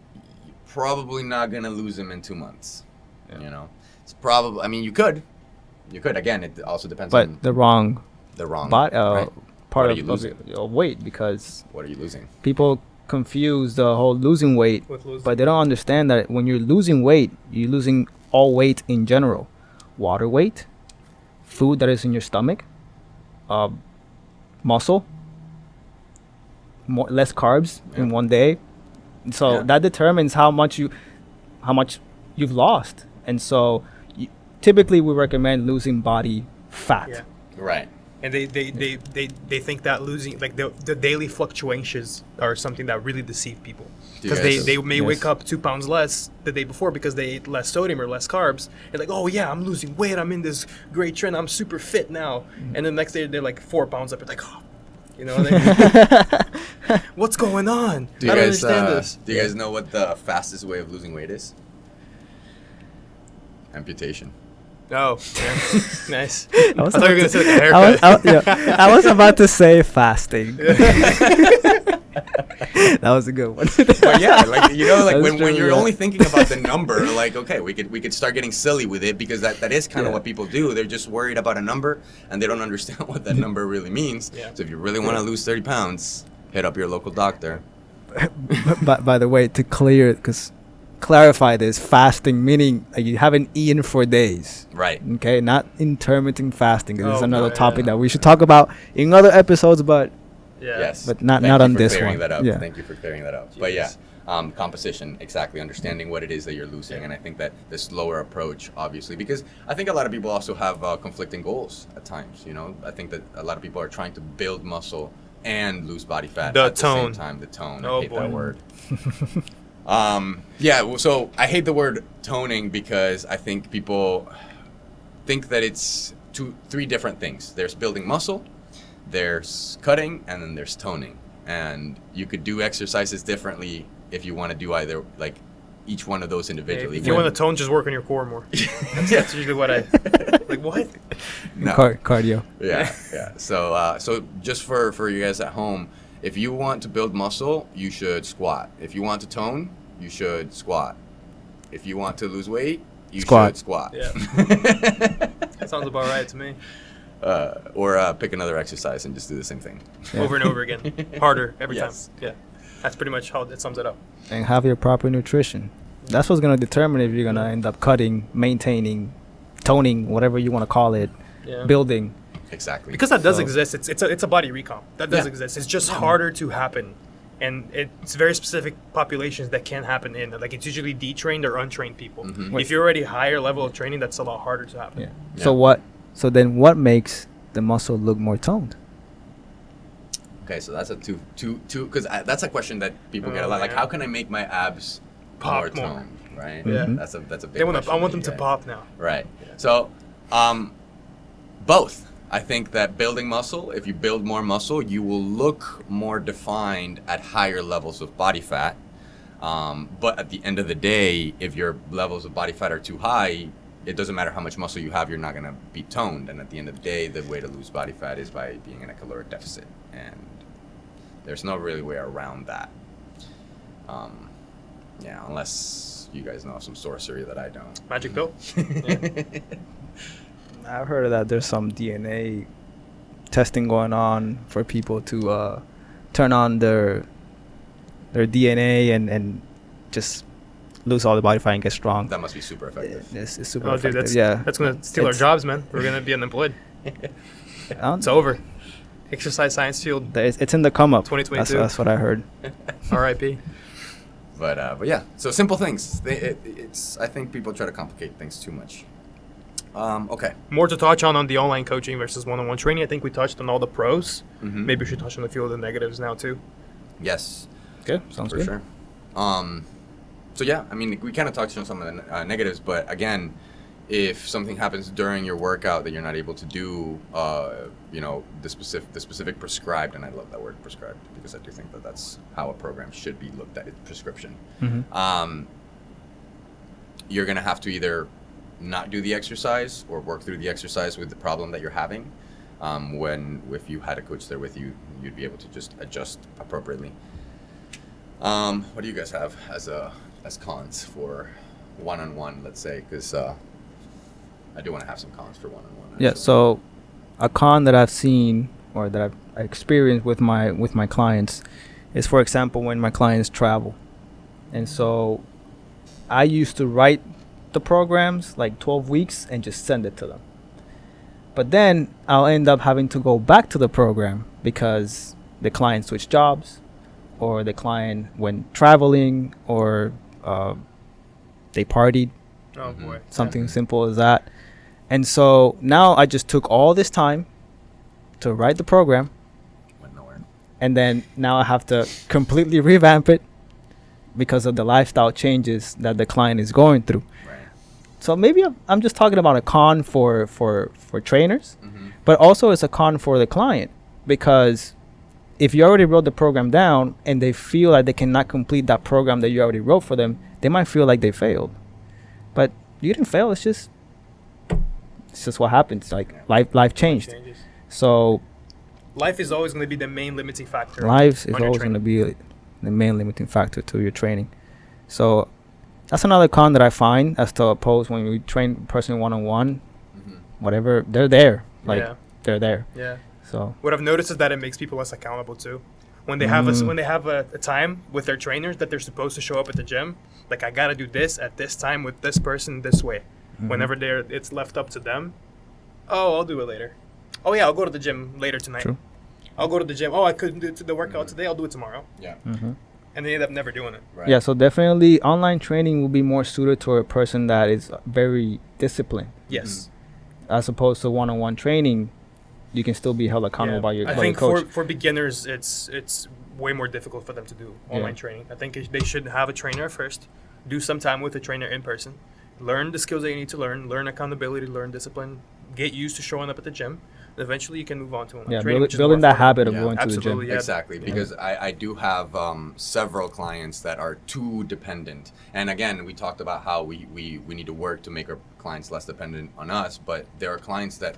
you're probably not going to lose them in 2 months. It's probably, you could. Again, it also depends on the wrong part of weight, because what are you losing? People confuse the whole losing weight, but they don't understand that when you're losing weight, you're losing all weight in general. Water weight, food that is in your stomach, muscle, less carbs in one day. So that determines how much you've lost. And so typically we recommend losing body fat. Yeah. Right. And they think that losing, like, the daily fluctuations are something that really deceive people, Do you because guys- they may Yes. wake up 2 pounds less the day before because they ate less sodium or less carbs. They're like, oh yeah, I'm losing weight, I'm in this great trend, I'm super fit now. And the next day they're like 4 pounds up. They're like, oh, you know, what's going on? Do you I don't guys understand this. do you guys know what the fastest way of losing weight is? Amputation. Oh, yeah. Nice. I I was thought you were gonna about say like a I was, haircut. I was about to say fasting. That was a good one. But yeah, like, you know, like That's when true, you're yeah. only thinking about the number, like, okay, we could start getting silly with it, because that is kind of Yeah. what people do. They're just worried about a number and they don't understand what that number really means. Yeah. So if you really want to lose 30 pounds, hit up your local doctor. by the way, to clarify this, fasting meaning you haven't eaten for days. Right. Okay, not intermittent fasting. 'Cause it's Oh, another yeah. topic that we should talk about in other episodes, but Yeah. Yes. But not- Thank not you on for this clearing one. that up. Yeah. Thank you for clearing that up. But yeah, Jeez. composition, exactly, understanding what it is that you're losing. And I think that this slower approach, obviously, because I think a lot of people also have conflicting goals at times. You know, I think that a lot of people are trying to build muscle and lose body fat The at the tone. same time. The tone. Oh, I hate boy. that word. Yeah, well, so I hate the word toning because I think people think that it's three different things. There's building muscle, there's cutting, and then there's toning. And you could do exercises differently if you want to do either, like, each one of those individually. If you want to tone, just work on your core more. That's usually what I like. What? No. cardio. Yeah, yeah. So just for you guys at home, if you want to build muscle, you should squat. If you want to tone, you should squat. If you want to lose weight, you Squat. should squat. Yeah. That sounds about right to me. Or pick another exercise and just do the same thing. Yeah. Over and over again, harder every Yes. time. Yeah, that's pretty much how it sums it up. And have your proper nutrition. That's what's gonna determine if you're gonna end up cutting, maintaining, toning, whatever you want to call it, Yeah. building. Exactly. Because that does So- exist. It's a body recomp. That does Yeah. exist. It's just harder to happen, and it's very specific populations that can happen in. Like, it's usually detrained or untrained people. Mhm. If you're already higher level of training, that's a lot harder to happen. Yeah. Yeah. So then what makes the muscle look more toned? Okay, so that's a two because that's a question that people get a Oh, lot. Like, man. how can I make my abs Pop more. toned? Right. Yeah. Mhm. That's a big. They want question I want that them you to get. pop now. Right. Yeah. So, both. I think that building muscle, if you build more muscle, you will look more defined at higher levels of body fat. But at the end of the day, if your levels of body fat are too high, it doesn't matter how much muscle you have, you're not going to be toned. And at the end of the day, the way to lose body fat is by being in a caloric deficit. And there's no really way around that. Yeah, unless you guys know of some sorcery that I don't. Magic pill. I've heard of that. There's some DNA testing going on for people to turn on their DNA and just lose all the body fat and get strong. That must be super effective. It's super Oh, dude, effective. that's Yeah, that's gonna steal our It's- jobs, man. We're gonna be unemployed. It's over. Exercise science field. It's in the come up. 2022. That's what I heard. R.I.P. But yeah, so simple things. It's I think people try to complicate things too much. Okay. More to touch on the online coaching versus one-on-one training. I think we touched on all the pros. Mhm. Maybe we should touch on a few of the negatives now too. Yes, Okay, sounds for good. sure. So yeah, I mean, we kind of touched on some of the negatives, but again, if something happens during your workout that you're not able to do, the specific prescribed, and I love that word prescribed because I do think that that's how a program should be looked at, it's prescription. Mhm. You're gonna have to either not do the exercise or work through the exercise with the problem that you're having. If you had a coach there with you, you'd be able to just adjust appropriately. What do you guys have as cons for one-on-one, let's say? Because I do want to have some cons for one-on-one. Yeah. actually. So a con that I've seen or that I've experienced with my clients is, for example, when my clients travel, and so I used to write the programs like 12 weeks and just send it to them. But then I'll end up having to go back to the program because the client switched jobs, or the client went traveling, or they partied, Oh Mhm. boy. something simple as that. And so now I just took all this time to write the program, Went nowhere. and then now I have to completely revamp it because of the lifestyle changes that the client is going through. Right. So maybe I'm just talking about a con for trainers, Mm-hmm. but also it's a con for the client, because if you already wrote the program down and they feel like they cannot complete that program that you already wrote for them, they might feel like they failed. But you didn't fail. It's just what happens. Like life changed. Changes. So Life is always going to be the main limiting factor. life is on your always going to training. be the main limiting factor to your training. So that's another con that I find, as to oppose when we train a person one-on-one, Mm-hmm. whatever, they're there. Like Yeah. they're there. Yeah. So What I've noticed is that it makes people less accountable too. When they have Mm. when they have a time with their trainers that they're supposed to show up at the gym, like I gotta do this at this time with this person this way. Mhm. Whenever it's left up to them, oh, I'll do it later. Oh yeah, I'll go to the gym later tonight. True. I'll go to the gym. Oh, I couldn't do the workout today. I'll do it tomorrow. Yeah. mhm. And they end up never doing it. Right. Yeah, so definitely online training will be more suited to a person that is very disciplined, Yes. as opposed to one-on-one training. You can still be held accountable Yeah. by your, I by think your coach. for beginners, it's way more difficult for them to do online training. I think they should have a trainer first, do some time with a trainer in person, learn the skills that you need to learn accountability, learn discipline, get used to showing up at the gym. And eventually, you can move on to online Yeah, training. which is building more that affordable. habit of Yeah, going to the absolutely, gym. yeah. Exactly, because I do have several clients that are too dependent. And again, we talked about how we need to work to make our clients less dependent on us, but there are clients that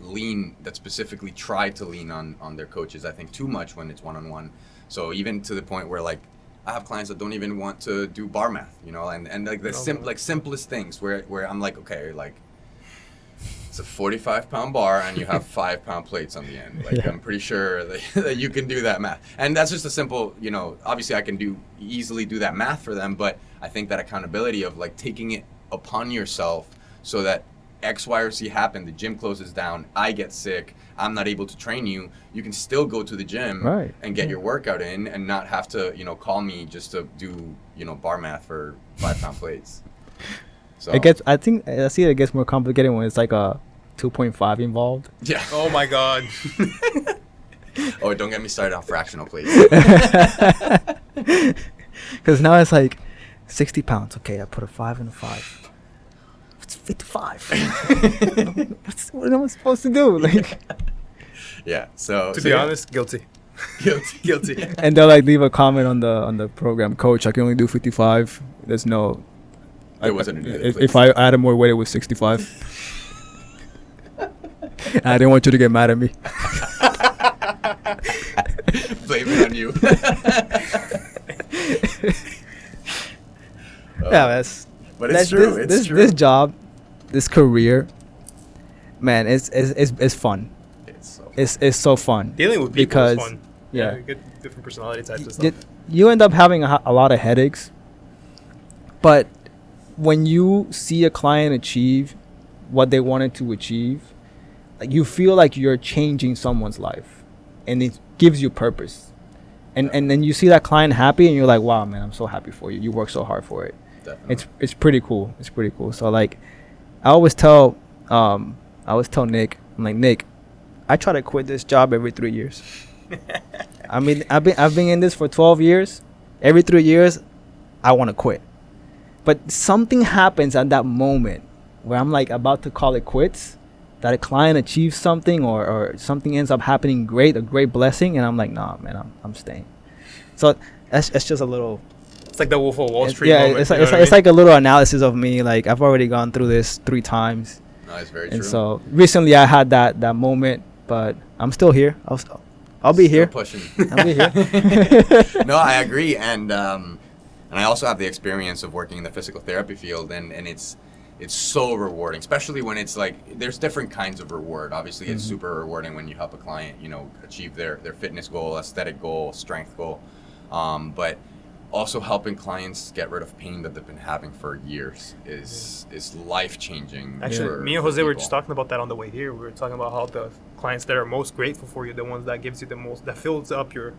specifically try to lean on their coaches, I think, too much when it's one-on-one. So even to the point where, like, I have clients that don't even want to do bar math, and like the simplest things where I'm like, okay, like, it's a 45-pound bar and you have 5-pound plates on the end. Like, Yeah. I'm pretty sure that you can do that math. And that's just a simple, obviously I can easily do that math for them, but I think that accountability of like taking it upon yourself so that X, Y, or Z happen, the gym closes down, I get sick, I'm not able to train you, you can still go to the gym Right. and get your workout in and not have to, call me just to do, bar math for 5-pound plates. So I think I see it gets more complicated when it's like a 2.5 involved. yeah. Oh my God. Oh, don't get me started on fractional plates. Because now it's like 60 pounds. Okay, I put a 5 and a 5. It's 55. What am I supposed to do? Like, Yeah. So To so be yeah. honest, guilty. guilty. Guilty. and they'll like leave a comment on the program. Coach, I can only do 55. There's no. There wasn't any other If I added more weight, it was 65. I didn't want you to get mad at me. Blame it on you. Yeah, that's. But it's true. It's true. This job, this career, man, it's fun. It's so fun. Dealing with people Because, is fun. yeah. You get different personality types and Y- stuff. you end up having a lot of headaches, but when you see a client achieve what they wanted to achieve, like, you feel like you're changing someone's life, and it gives you purpose. And then you see that client happy, and you're like, wow, man, I'm so happy for you. You work so hard for it. Definitely. It's pretty cool. It's pretty cool. So like, I always tell Nick, I'm like, Nick, I try to quit this job every 3 years. I mean, I've been in this for 12 years. Every 3 years, I want to quit. But something happens at that moment where I'm like about to call it quits, that a client achieves something or something ends up happening great, a great blessing, and I'm like, nah, man, I'm staying. So that's just a little. It's like the Wolf of Wall It's, Street yeah, moment. it's you like know it's what like, it's I like a little analysis of me. Like, I've already gone through this 3 times, No, it's very and true. so recently I had that moment, but I'm still here. I'll be Still here. pushing. I'll be here. No, I agree, and I also have the experience of working in the physical therapy field, and it's so rewarding, especially when it's like there's different kinds of reward. Obviously, it's super rewarding when you help a client, achieve their fitness goal, aesthetic goal, strength goal, but also helping clients get rid of pain that they've been having for years is life changing. Actually, me and Jose were just talking about that on the way here. We were talking about how the clients that are most grateful for you, the ones that gives you the most, that fills up your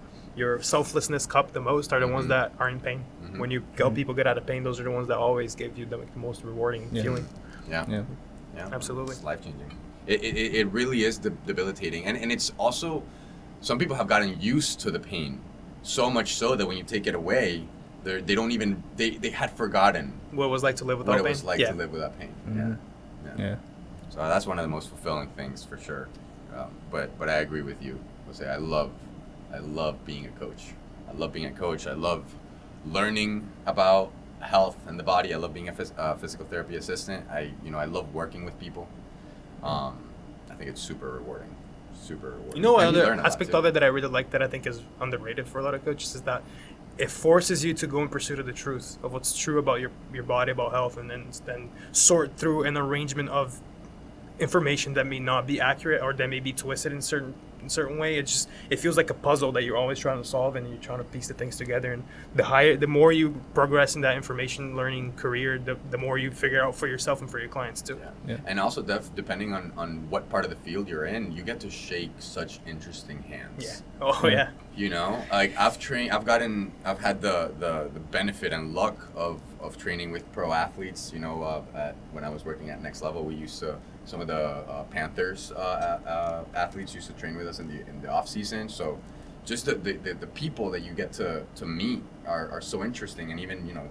selflessness cup the most, are the ones that are in pain. Mhm. When you help people get out of pain, those are the ones that always give you the most rewarding Yeah. feeling. Yeah. Yeah. Yeah. Absolutely. It's life changing. It really is debilitating, and it's also, some people have gotten used to the pain, so much so that when you take it away, they don't even, they had forgotten What it was like to live without what pain. it was like yeah. to live without pain. Mhm. Yeah. So that's one of the most fulfilling things for sure. But I agree with you, Jose. I love being a coach. I love being a coach. I love learning about health and the body. I love being a physical therapy assistant. I love working with people. I think it's super rewarding. Super rewarding. You know, And another learn a lot, aspect too. of it that I really like that I think is underrated for a lot of coaches is that it forces you to go in pursuit of the truth of what's true about your body, about health, and then sort through an arrangement of information that may not be accurate or that may be twisted in certain way. It feels like a puzzle that you're always trying to solve, and you're trying to piece the things together. And the more you progress in that information learning career, the more you figure out for yourself and for your clients too. Yeah. And also, depending on what part of the field you're in, you get to shake such interesting hands. Yeah. Oh yeah. You know, like I've had the benefit and luck of training with pro athletes. You know, when I was working at Next Level, we used to, some of the Panthers athletes used to train with us in the off season. So just the people that you get to meet are so interesting, and even, you know,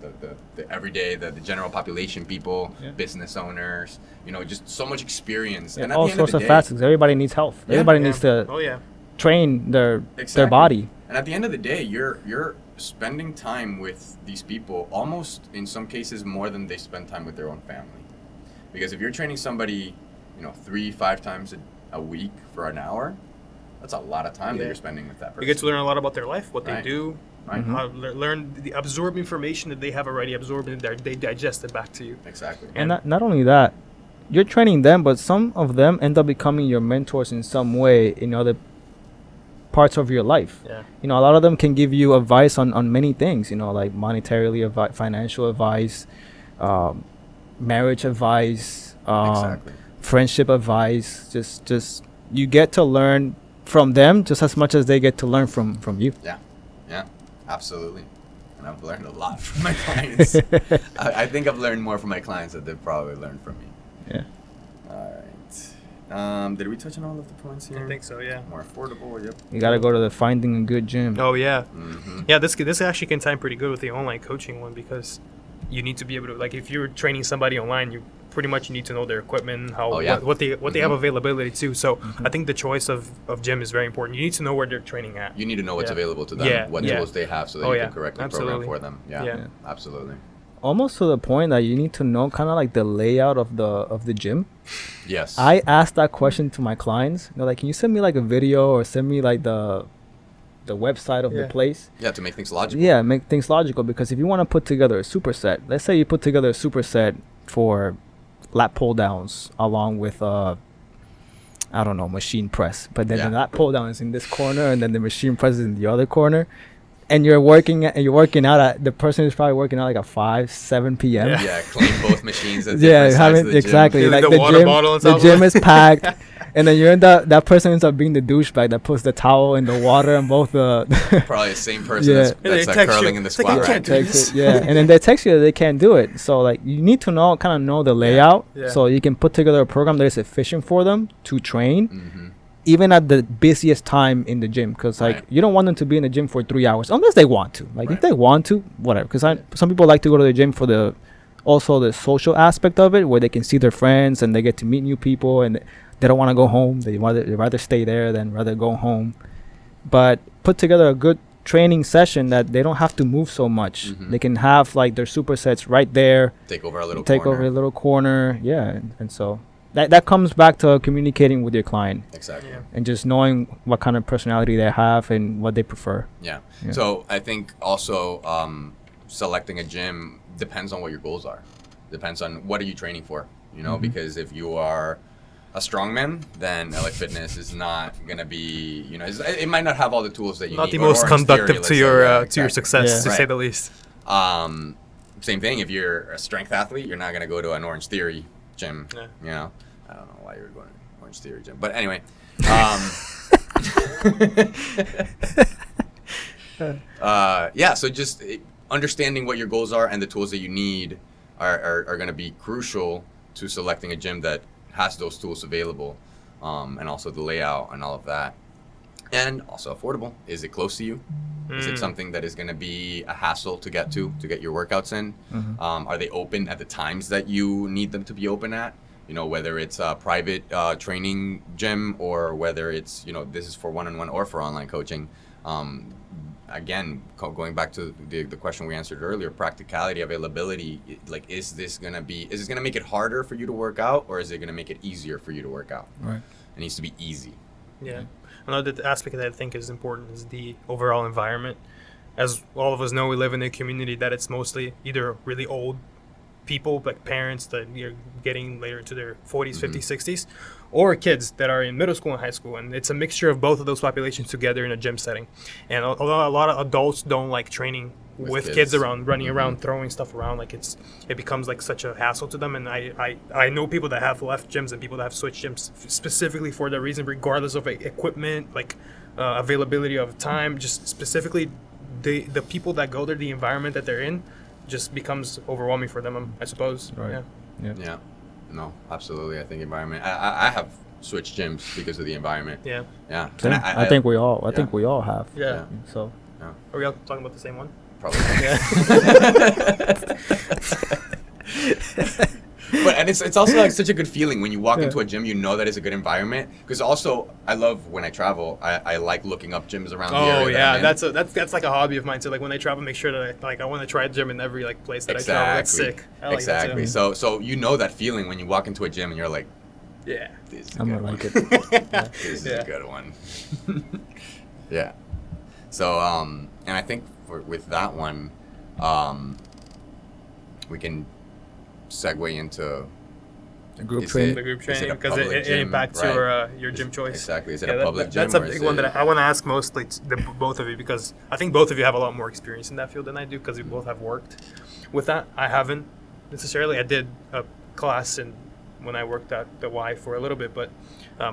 the everyday, the general population people, Yeah. business owners, you know, just so much experience. Yeah, And at all the end of sorts the of day, facets. Everybody needs health. Yeah. Everybody Yeah. needs to Oh yeah. train their Exactly. body. And at the end of the day, you're spending time with these people almost, in some cases, more than they spend time with their own family. Because if you're training somebody, you know, 3-5 times a week for an hour, that's a lot of time that Yeah. you're spending with that person. You get to learn a lot about their life, what Right. they do, Right. Mhm. how learn the absorb information that they have already absorbed and they digest it back to you. Exactly. And not only that, you're training them, but some of them end up becoming your mentors in some way in other parts of your life. Yeah. You know, a lot of them can give you advice on many things, you know, like monetarily financial advice, marriage advice, Exactly. friendship advice. Just you get to learn from them just as much as they get to learn from you. Yeah, absolutely. And I've learned a lot from my clients. I think I've learned more from my clients than they've probably learned from me. Yeah. All right. Did we touch on all of the points here? I think so, yeah. More affordable. Yep. You got to go to the finding a good gym. Oh yeah. Mm-hmm. Yeah, this actually can time pretty good with the online coaching one, because you need to be able to, like, if you're training somebody online, you pretty much need to know their equipment, how Oh, yeah. what they have Mhm. availability to. So I think the choice of gym is very important. You need to know where they're training at. You need to know what's Yeah. available to them, Yeah, what yeah. tools they have, so that Oh, you yeah. can correctly Absolutely. program for them. Yeah, Yeah. absolutely. Almost to the point that you need to know kind of like the layout of the gym. Yes. I ask that question to my clients. They're like, "Can you send me like a video or send me like the website of the Yeah. place?" Yeah, to make things logical. Yeah, make things logical, because if you want to put together a superset, let's say you put together a superset for lat pull downs along with I don't know, machine press, but then Yeah. the lat pull down is in this corner and then the machine press is in the other corner, and you're working out at, the person is probably working out like at 5-7 p.m. Yeah. Yeah, clean both machines at Yeah, different sides of having the gym. exactly Yeah, like the the water gym. bottle and The stuff. gym is packed, and then you're in that person ends up being the douchebag that puts the towel in the water and both the Probably the same person Yeah. that's, And they that's text curling you. in the It's like, squat you rack. can't do takes this. it, yeah, and then they text you that they can't do it. So like you need to know the layout, Yeah. so you can put together a program that is efficient for them to train, Mm-hmm. even at the busiest time in the gym. Because like Right. you don't want them to be in the gym for 3 hours unless they want to. Like if Right. they want to, whatever. Because some people like to go to the gym for the social aspect of it, where they can see their friends and they get to meet new people, and they don't want to go home. They'd rather stay there than rather go home. But put together a good training session that they don't have to move so much. Mhm. They can have like their supersets right there, Take over a little take corner. over a little corner. Yeah, and so that comes back to communicating with your client Exactly. Yeah. and just knowing what kind of personality they have and what they prefer. Yeah. Yeah. So I think also selecting a gym depends on what your goals are. Depends on what are you training for. You know, Mhm. because if you are a strongman, then LA Fitness is not gonna be. You know, it might not have all the tools that you Not need. the or most Orange Theory, conductive let's to say. your Yeah, to your exactly. success, Yeah. to Right. say the least. Same thing. If you're a strength athlete, you're not gonna go to an Orange Theory gym. Yeah. You know, I don't know why you were going to Orange Theory gym, but anyway. Yeah. So just understanding what your goals are and the tools that you need are going to be crucial to selecting a gym that has those tools available, and also the layout and all of that, and also affordable. Is it close to you? Is it something that is going to be a hassle to get your workouts in? Are they open at the times that you need them to be open at? You know, whether it's a private training gym or whether it's, you know, this is for one-on-one or for online coaching. Again, going back to the question we answered earlier, practicality, availability, like, is this going to make it harder for you to work out, or is it going to make it easier for you to work out? Right. It needs to be easy. Yeah. Another aspect that I think is important is the overall environment. As all of us know, we live in a community that it's mostly either really old people, like parents that are getting later into their 40s, 50s, 60s, or kids that are in middle school and high school. And it's a mixture of both of those populations together in a gym setting. And although a lot of adults don't like training with kids around, running around, throwing stuff around, like it becomes like such a hassle to them. And I know people that have left gyms and people that have switched gyms specifically for that reason, regardless of equipment, like availability of time, just specifically the people that go there, the environment that they're in, just becomes overwhelming for them, I suppose. Right. Yeah. No, absolutely. I think environment. I have switched gyms because of the environment. Yeah. Yeah. Same. And I think we all. I think we all have. Yeah. So. Are we all talking about the same one? Probably. Yeah. But and it's also like such a good feeling when you walk into a gym, you know that it's a good environment. Because also, I love when I travel, I like looking up gyms around the area. Oh yeah, that I'm in. that's like a hobby of mine. So like when I travel, make sure that I want to try a gym in every like place that I travel. That's sick. I like Exactly. That too. So you know that feeling when you walk into a gym and you're like, Yeah. this is a I'm good gonna one. like it. This is a good one. Yeah. So and I think with that one, we can segue into The group Is training. The group Is it training a because public it gym? impacts Right. your gym choice. Exactly. Is it Yeah, a public gym? that's a or is big one it- that I want to ask mostly both of you, because I think both of you have a lot more experience in that field than I do, because we both have worked with that. I haven't necessarily. I did a class when I worked at the Y for a little bit, but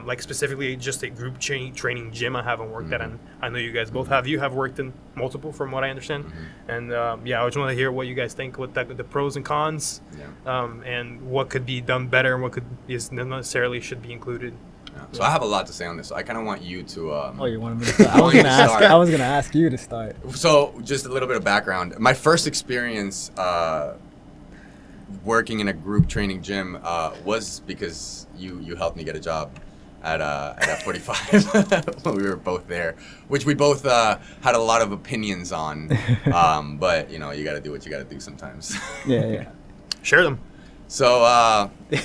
like specifically just a group training gym I haven't worked at, and I know you guys both have. You have worked in multiple, from what I understand, and I just want to hear what you guys think, what the pros and cons, and what could be done better and what is necessarily should be included. Yeah. So I have a lot to say on this. So I kind of want you to. Oh, you wanted me to start? I was gonna ask you to start. So just a little bit of background. My first experience working in a group training gym was because you helped me get a job at F45 when we were both there, which we both had a lot of opinions on. But you got to do what you got to do sometimes. Yeah. Share them. So you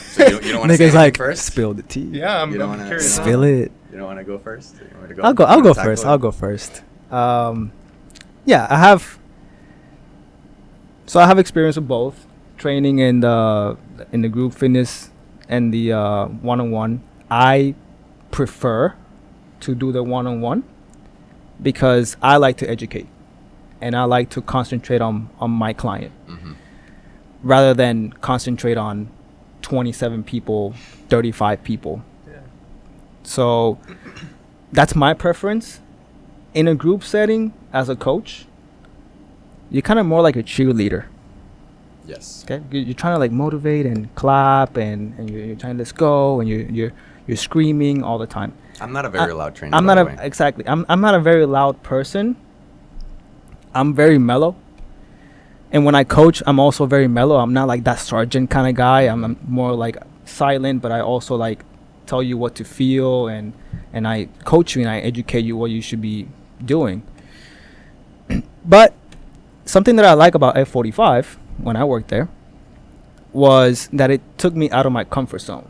don't want to say Niggas like first? spill the tea. Yeah, I'm You don't wanna- curious. Spill it. You don't want to go first? You want me to I'll go. You I'll wanna go tackle first. it? I'll go first. Yeah, I have. So I have experience with both training in the group fitness and the one-on-one. I prefer to do the one-on-one because I like to educate and I like to concentrate on my client rather than concentrate on 27 people, 35 people. Yeah. So that's my preference. In a group setting, as a coach, you're kind of more like a cheerleader. Yes. Okay, you're trying to like motivate and clap, and you're trying to let's go, and you're screaming all the time. I'm not a very loud trainer. I'm by not the way. exactly. I'm not a very loud person. I'm very mellow. And when I coach, I'm also very mellow. I'm not like that sergeant kind of guy. I'm more like silent, but I also like tell you what to feel, and I coach you and I educate you what you should be doing. But something that I like about F45 when I worked there was that it took me out of my comfort zone.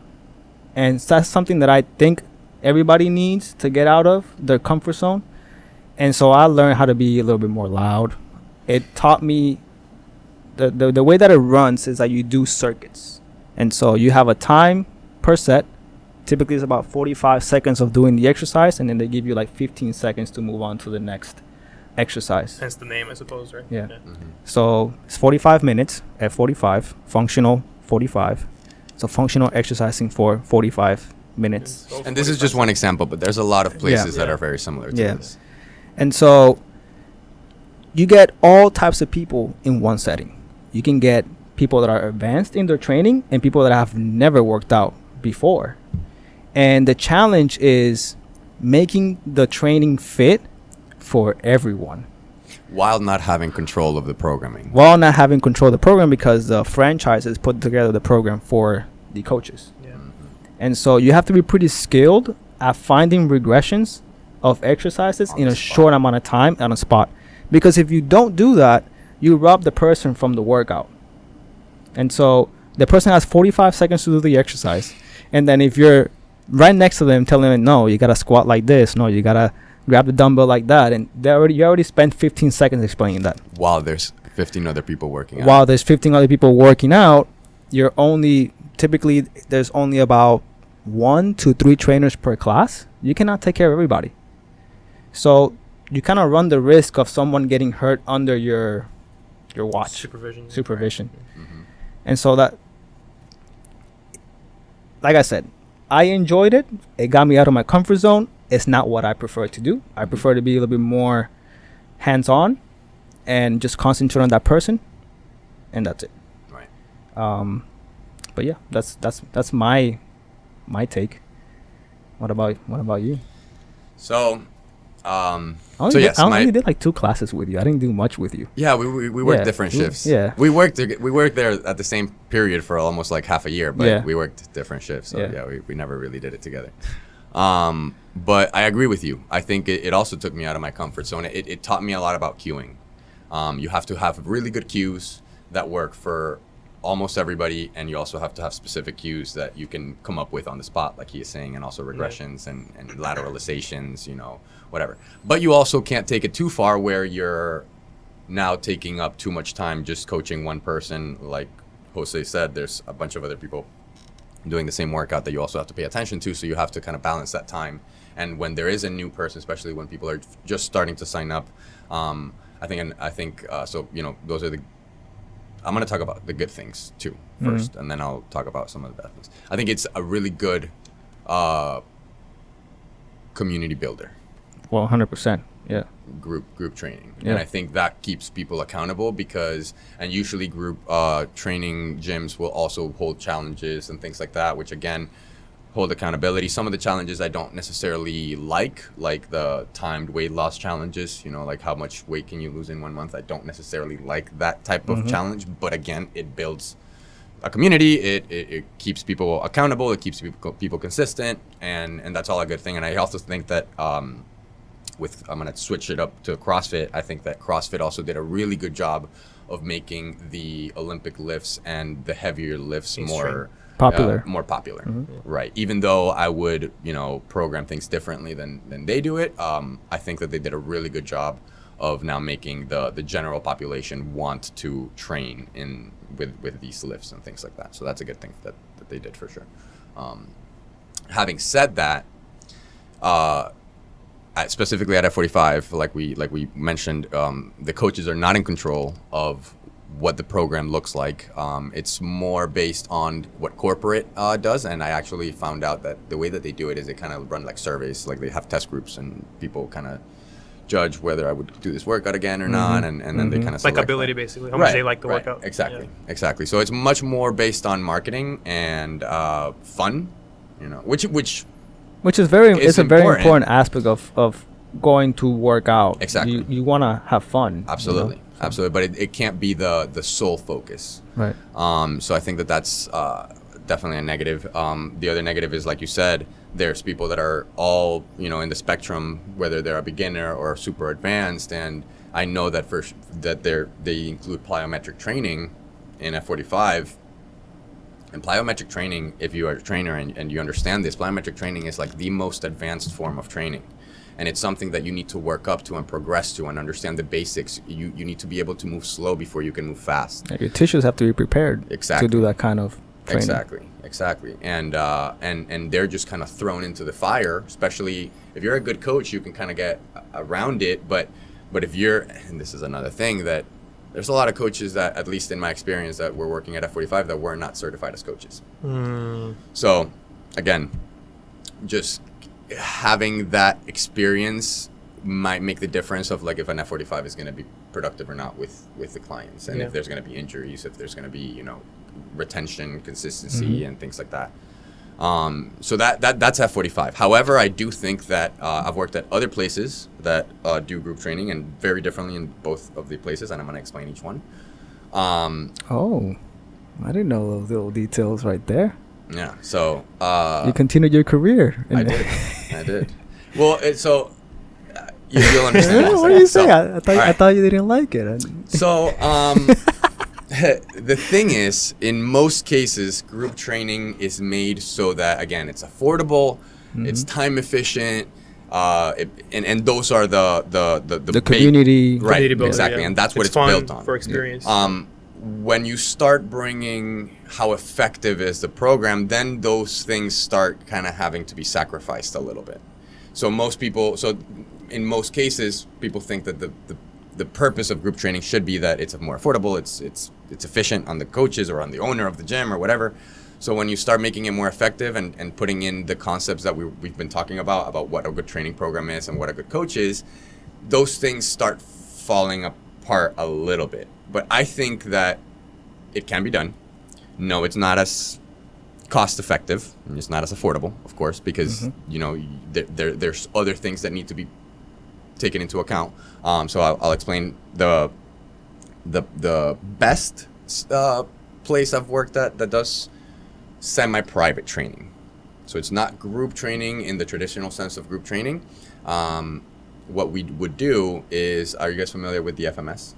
And that's something that I think everybody needs to get out of their comfort zone. And so I learned how to be a little bit more loud. It taught me the way that it runs is that you do circuits. And so you have a time per set. Typically it's about 45 seconds of doing the exercise, and then they give you like 15 seconds to move on to the next exercise. Hence the name, I suppose, right? Yeah. So it's 45 minutes at 45, functional 45. So functional exercising for 45 minutes. So And this is 45 just one example, but there's a lot of places that Yeah. are very similar to Yeah. this. And so you get all types of people in one setting. You can get people that are advanced in their training and people that have never worked out before. And the challenge is making the training fit for everyone while not having control of the programming. while not having control of the program, because the franchises put together the program for the coaches. Yeah. And so you have to be pretty skilled at finding regressions of exercises On in the a spot. short amount of time on a spot. Because if you don't do that, you rob the person from the workout. And so the person has 45 seconds to do the exercise. And then if you're right next to them telling them, no, you got to squat like this. No, you got to grab the dumbbell like that. And you already spent 15 seconds explaining that. While there's 15 other people working out. While there's 15 other people working out, typically there's only about 1 to 3 trainers per class. You cannot take care of everybody. So you kind of run the risk of someone getting hurt under your watch supervision. Mhm. And so that, like I said, I enjoyed it. It got me out of my comfort zone. It's not what I prefer to do. I prefer to be a little bit more hands-on and just concentrate on that person, and that's it. Right. But yeah, that's my take. What about you? So, I so only, yes, I only did like 2 classes with you. I didn't do much with you. yeah, we worked Yeah. different shifts. Yeah. we worked there at the same period for almost like half a year, but Yeah. we worked different shifts. So Yeah. yeah, we never really did it together. But I agree with you. I think it also took me out of my comfort zone. It taught me a lot about cueing. You have to have really good cues that work for almost everybody, and you also have to have specific cues that you can come up with on the spot, like he is saying, and also regressions and lateralizations, whatever. But you also can't take it too far where you're now taking up too much time just coaching one person. Like Jose said, there's a bunch of other people doing the same workout that you also have to pay attention to, so you have to kind of balance that time. And when there is a new person, especially when people are just starting to sign up, I think so. Those are I'm going to talk about the good things too first, and then I'll talk about some of the bad things. I think it's a really good community builder. Well, 100%. Yeah. Group training. Yeah. And I think that keeps people accountable and usually group training gyms will also hold challenges and things like that, which again hold accountability. Some of the challenges I don't necessarily like the timed weight loss challenges, like how much weight can you lose in 1 month. I don't necessarily like that type of challenge, but again, it builds a community. It keeps people accountable. It keeps people consistent, and that's all a good thing. And I also think that I'm going to switch it up to CrossFit. I think that CrossFit also did a really good job of making the Olympic lifts and the heavier lifts more popular. Right. Even though I would, program things differently than they do it, I think that they did a really good job of now making the general population want to train with these lifts and things like that. So that's a good thing that they did for sure. Having said that, specifically at F45, like we mentioned, the coaches are not in control of what the program looks like. It's more based on what corporate does, and I actually found out that the way that they do it is they kind of run like surveys, like they have test groups and people kind of judge whether I would do this workout again or not, and then they kind of like ability basically, how much they like the workout. Exactly. So it's much more based on marketing and fun, which is very It's a very important. important aspect of going to work out. Exactly. You want to have fun. Absolutely. Absolutely, but it can't be the sole focus. Right. So I think that's definitely a negative. The other negative is, like you said, there's people that are all in the spectrum, whether they're a beginner or super advanced, and I know that they include plyometric training in F45. And plyometric training, if you are a trainer and you understand this, plyometric training is like the most advanced form of training. And it's something that you need to work up to and progress to and understand the basics. You need to be able to move slow before you can move fast. Your tissues have to be prepared to do that kind of training. Exactly. And they're just kind of thrown into the fire, especially if you're a good coach, you can kind of get around it. But if and this is another thing, that there's a lot of coaches that, at least in my experience, that were working at F45 that were not certified as coaches. So again, just having that experience might make the difference of like if an F45 is going to be productive or not with the clients, and if there's going to be injuries, if there's going to be retention, consistency, and things like that. So that's F45. However, I do think that I've worked at other places that do group training, and very differently in both of the places, and I'm going to explain each one. Oh, I didn't know those little details right there. Yeah. So You continued your career. I did. I did. Well, you'll understand. What do you say? So, I thought you didn't like it. So, the thing is, in most cases, group training is made so that, again, it's affordable, it's time efficient, and those are the community. right? Community builder, Exactly, yeah. and that's what it's fun built on. for experience. When you start bringing how effective is the program, then those things start kind of having to be sacrificed a little bit. So in most cases, people think that the purpose of group training should be that it's more affordable, it's efficient on the coaches or on the owner of the gym or whatever. So when you start making it more effective and putting in the concepts that we've been talking about what a good training program is and what a good coach is, those things start falling apart a little bit. But I think that it can be done. No, it's not as cost effective, and it's not as affordable, of course, because there's other things that need to be taken into account. So I'll explain the best place I've worked at that does semi-private training. So it's not group training in the traditional sense of group training. What we would do is, are you guys familiar with the FMS?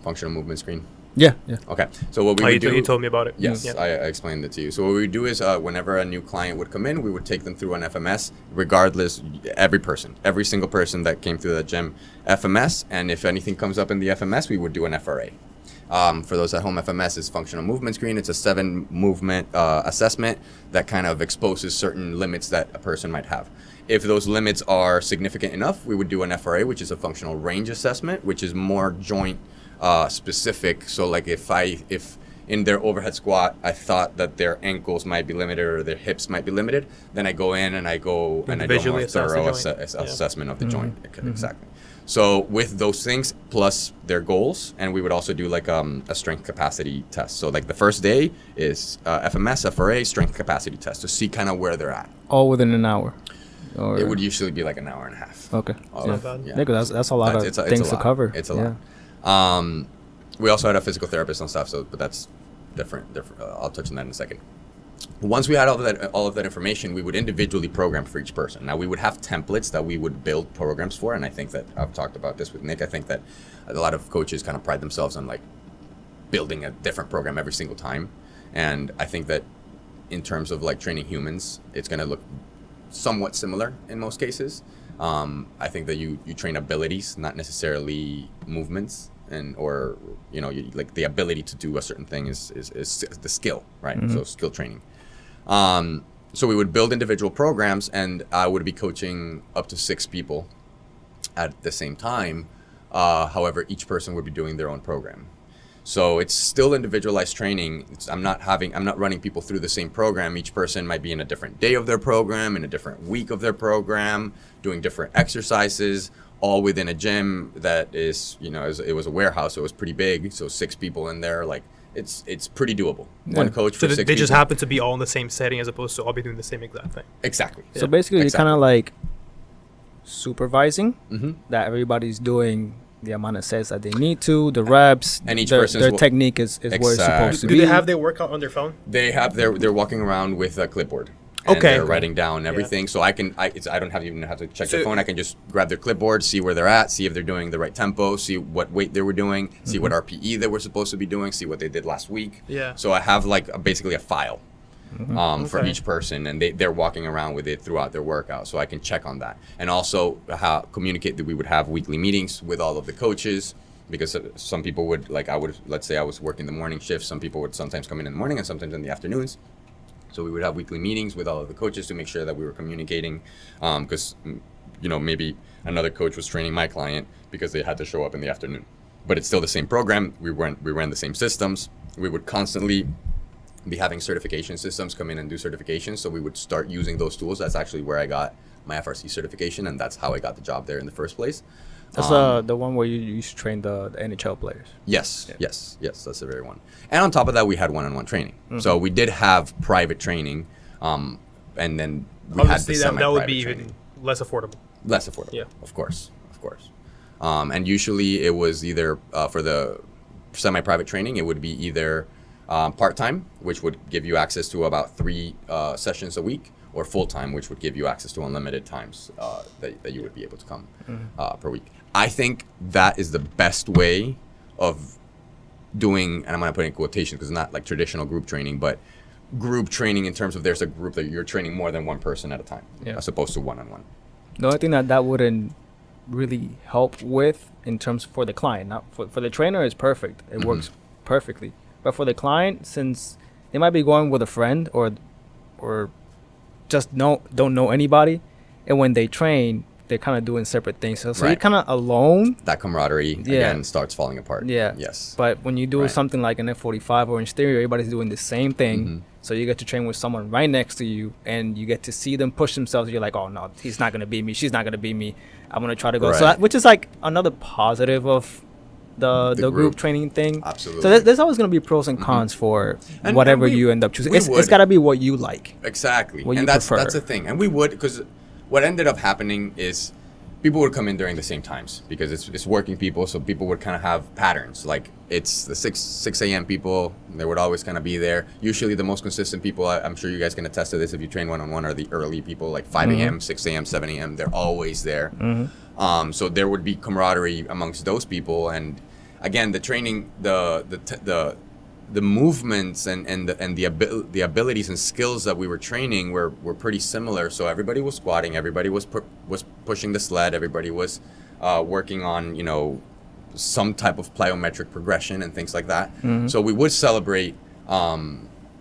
Functional Movement Screen? Yeah. Okay. So what we would do... You told me about it. Yes, Yeah. I explained it to you. So what we would do is whenever a new client would come in, we would take them through an FMS, regardless, every single person that came through the gym, FMS. And if anything comes up in the FMS, we would do an FRA. For those at home, FMS is Functional Movement Screen. It's a 7-movement assessment that kind of exposes certain limits that a person might have. If those limits are significant enough, we would do an FRA, which is a Functional Range Assessment, which is more joint specific. So like if in their overhead squat I thought that their ankles might be limited or their hips might be limited, then I go in and I do a more thorough assessment of the joint. Exactly. So with those things plus their goals, and we would also do like a strength capacity test. So like the first day is FMS, FRA, strength capacity test to see kind of where they're at. All within an hour. Or It would usually be like an hour and a half. Okay. Not bad. Yeah, 'cause that's a lot of things to cover. It's a lot. We also had a physical therapist and stuff, but that's different. I'll touch on that in a second. Once we had all of that information, we would individually program for each person. Now we would have templates that we would build programs for, and I think that I've talked about this with Nick. I think that a lot of coaches kind of pride themselves on like building a different program every single time, and I think that in terms of like training humans, it's going to look somewhat similar in most cases. I think that you train abilities, not necessarily movements, or like the ability to do a certain thing is the skill, right? So skill training. So we would build individual programs, and I would be coaching up to 6 people at the same time. However, each person would be doing their own program. So it's still individualized training. I'm not running people through the same program. Each person might be in a different day of their program, in a different week of their program, doing different exercises, all within a gym that is, it was a warehouse, so it was pretty big. So 6 people in there, like it's pretty doable. Yeah. One coach for 6 people. They just happen to be all in the same setting as opposed to all be doing the same exact thing. Exactly. So basically, you're kind of like supervising Mm-hmm. that everybody's doing the amount of sets that they need to, the reps, And each their person's technique is where it's supposed to Do be. they have their workout on their phone? They're walking around with a clipboard. And Okay. they're writing down everything. So I don't even have to check their phone. I can just grab their clipboard, see where they're at, see if they're doing the right tempo, see what weight they were doing, see what RPE they were supposed to be doing, see what they did last week. Yeah. So I have like basically a file for Okay. each person, and they're walking around with it throughout their workout. So I can check on that. And also communicate that we would have weekly meetings with all of the coaches, because some people would, let's say I was working the morning shift, some people would sometimes come in the morning and sometimes in the afternoons. So we would have weekly meetings with all of the coaches to make sure that we were communicating, because maybe another coach was training my client because they had to show up in the afternoon, but it's still the same program. We ran the same systems. We would constantly be having certification systems come in and do certifications. So we would start using those tools. That's actually where I got my FRC certification, and that's how I got the job there in the first place. That's the one where you used to train the NHL players. Yes, yes, that's the very one. And on top of that, we had one-on-one training. So we did have private training And then we had the Obviously, that would semi-private be training. even less affordable. Less affordable. Yeah. Of course. And usually it was either for the semi-private training, it would be either part-time, which would give you access to about 3 sessions a week, or full-time, which would give you access to unlimited times that you would be able to come per week. I think that is the best way of doing, and I'm going to put in quotation because it's not like traditional group training, but group training in terms of there's a group that you're training more than one person at a time, as opposed to one-on-one. The only thing that wouldn't really help with in terms for the client, not for the trainer, is perfect. It works perfectly. But for the client, since they might be going with a friend or just don't know anybody, and when they train, they're kind of doing separate things. So you're kind of alone. That camaraderie again starts falling apart. Yeah. Yes. But when you do something like an F45 or in stereo, everybody's doing the same thing. So you get to train with someone right next to you, and you get to see them push themselves. You're like, oh no, he's not gonna beat me. She's not gonna beat me. I'm gonna try to go. So which is like another positive of the group training thing. Absolutely. So there's always gonna be pros and cons for whatever you end up choosing. It's gotta be what you like. Exactly. What and you that's prefer. the thing. And we would, because what ended up happening is people would come in during the same times because it's working people, so people would kind of have patterns. Like it's the 6 a.m. people, they would always kind of be there. Usually the most consistent people, I'm sure you guys can attest to this if you train one-on-one, are the early people, like 5 a.m., 6 a.m., 7 a.m. They're always there. So there would be camaraderie amongst those people. And again, the training, the movements and the abilities and skills that we were training were pretty similar. So everybody was squatting, everybody was pushing the sled, everybody was working on some type of plyometric progression and things like that. So we would celebrate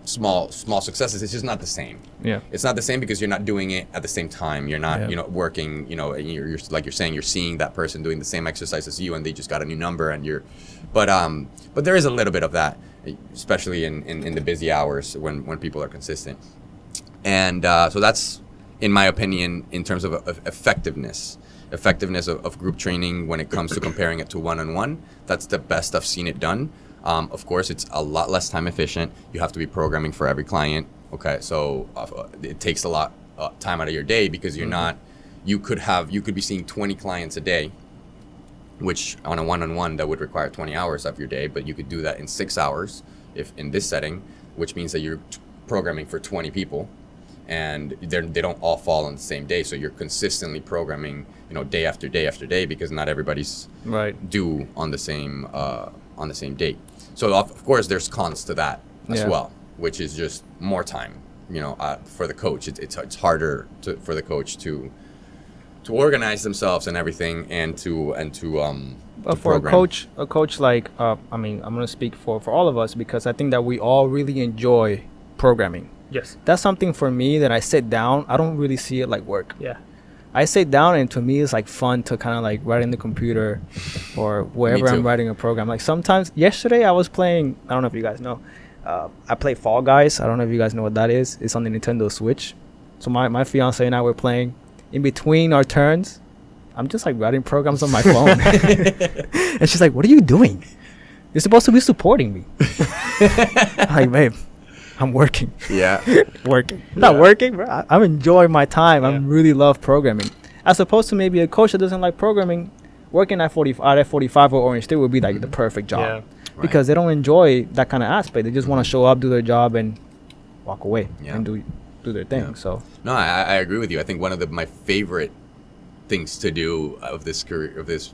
small successes. It's just not the same. Yeah. It's not the same because you're not doing it at the same time. You're not working. And you're like you're saying, you're seeing that person doing the same exercise as you, and they just got a new number, and but there is a little bit of that, especially in the busy hours when people are consistent. And so that's, in my opinion, in terms of effectiveness of group training when it comes to comparing it to one-on-one, that's the best I've seen it done. Of course, it's a lot less time efficient. You have to be programming for every client. Okay, so it takes a lot time out of your day because you're not. You could be seeing 20 clients a day, which on a one-on-one that would require 20 hours of your day, but you could do that in 6 hours if in this setting, which means that you're programming for 20 people, and they don't all fall on the same day. So you're consistently programming, day after day after day, because not everybody's due on the same date. So of course there's cons to that as well, which is just more time. For the coach, it's harder for the coach to organize themselves and everything, and to But for program. a coach like I'm gonna speak for all of us, because I think that we all really enjoy programming. Yes. That's something for me that I sit down, I don't really see it like work. Yeah. I sit down, and to me it's like fun to kind of like write in the computer or wherever I'm writing a program. Like sometimes, yesterday I was playing, I don't know if you guys know, I play Fall Guys. I don't know if you guys know what that is. It's on the Nintendo Switch. So my fiance and I were playing. In between our turns, I'm just like writing programs on my phone. And she's like, what are you doing? You're supposed to be supporting me. I'm like, babe, I'm working. Yeah. Working. Not working, bro. I'm enjoying my time. I really love programming. As opposed to maybe a coach that doesn't like programming, working at 45 or Orange State would be like the perfect job. Yeah. Because they don't enjoy that kind of aspect. They just want to show up, do their job, and walk away and do their thing. Yeah. So No, I agree with you. I think one of my favorite things to do of this career, of this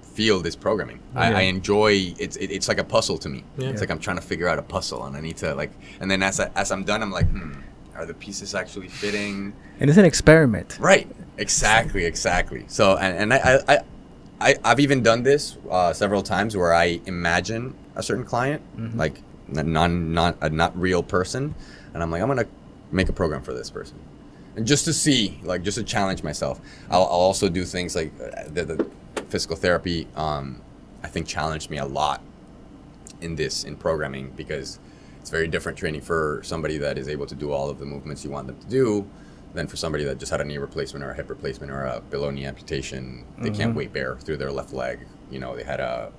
field, is programming. I enjoy it's like a puzzle to me. It's like I'm trying to figure out a puzzle, and I need to and then as I'm done, I'm like, are the pieces actually fitting? And it's an experiment. Right. Exactly. So and I've even done this several times where I imagine a certain client, like not a not real person, and I'm like, I'm gonna make a program for this person, and just to see, like, just to challenge myself. I'll also do things like the physical therapy. I think challenged me a lot in programming, because it's very different training for somebody that is able to do all of the movements you want them to do than for somebody that just had a knee replacement or a hip replacement or a below knee amputation. They can't weight bear through their left leg. They had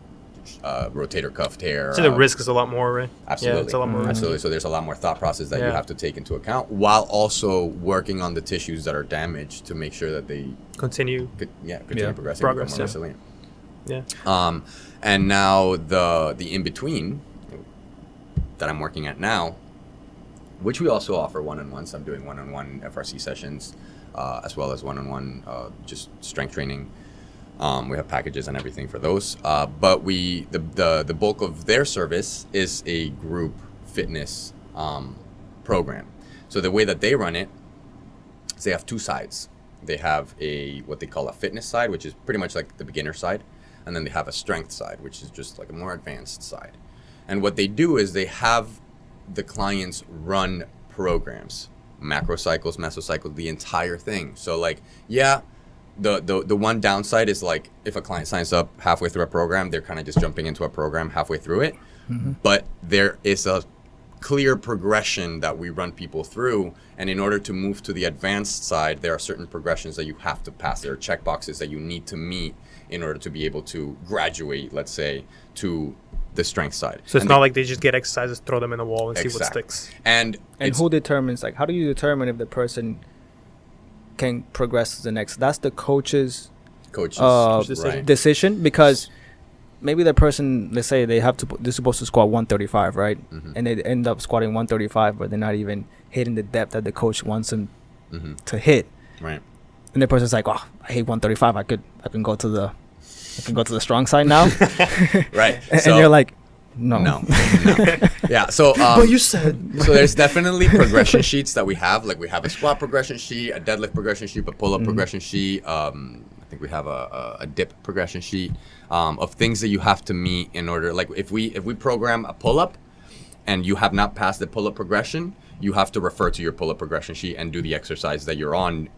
rotator cuff tear. So the risk is a lot more, right? Absolutely. Yeah, it's a lot more risky. Absolutely. So there's a lot more thought process that you Yeah. have to take into account while also working on the tissues that are damaged to make sure that they Continue. continue Yeah. progressing, Progress, become more yeah. resilient. Yeah. And now the in between that I'm working at now, which we also offer one-on-ones. I'm doing one-on-one FRC sessions, as well as one-on-one just strength training. We have packages and everything for those. But the bulk of their service is a group fitness program. So the way that they run it is they have two sides. They have what they call a fitness side, which is pretty much like the beginner side. And then they have a strength side, which is just like a more advanced side. And what they do is they have the clients run programs, macrocycles, mesocycles, the entire thing. So like, the one downside is like if a client signs up halfway through a program, they're kind of just jumping into a program halfway through it. Mm-hmm. But there is a clear progression that we run people through. And in order to move to the advanced side, there are certain progressions that you have to pass. There are checkboxes that you need to meet in order to be able to graduate, let's say, to the strength side. So it's not like they just get exercises, throw them in the wall, and see what Exactly. sticks. And who determines, like, how do you determine if the person can progress to the next? That's the coach's coaches, decision. decision, because maybe the person, let's say they're supposed to squat 135, right? Mm-hmm. And they end up squatting 135, but they're not even hitting the depth that the coach wants them Mm-hmm. to hit. Right. And the person's like, "Oh, I hate 135. I can go to the strong side now." Right. And you're like, no. Yeah. So, But you said. so there's definitely progression sheets that we have. Like we have a squat progression sheet, a deadlift progression sheet, a pull-up progression sheet. I think we have a dip progression sheet of things that you have to meet in order. Like if we program a pull-up and you have not passed the pull-up progression, you have to refer to your pull-up progression sheet and do the exercise that you're on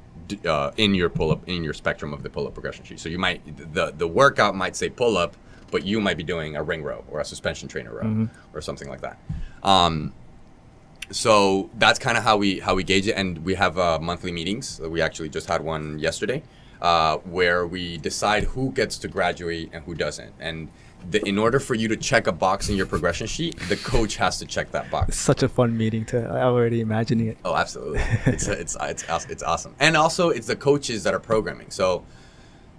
in your pull-up, in your spectrum of the pull-up progression sheet. So you might the workout might say pull-up, but you might be doing a ring row or a suspension trainer row or something like that. So that's kind of how we gauge it, and we have monthly meetings. We actually just had one yesterday, where we decide who gets to graduate and who doesn't. And in order for you to check a box in your progression sheet, the coach has to check that box. It's such a fun meeting I'm already imagining it. Oh, absolutely. It's awesome. And also it's the coaches that are programming. So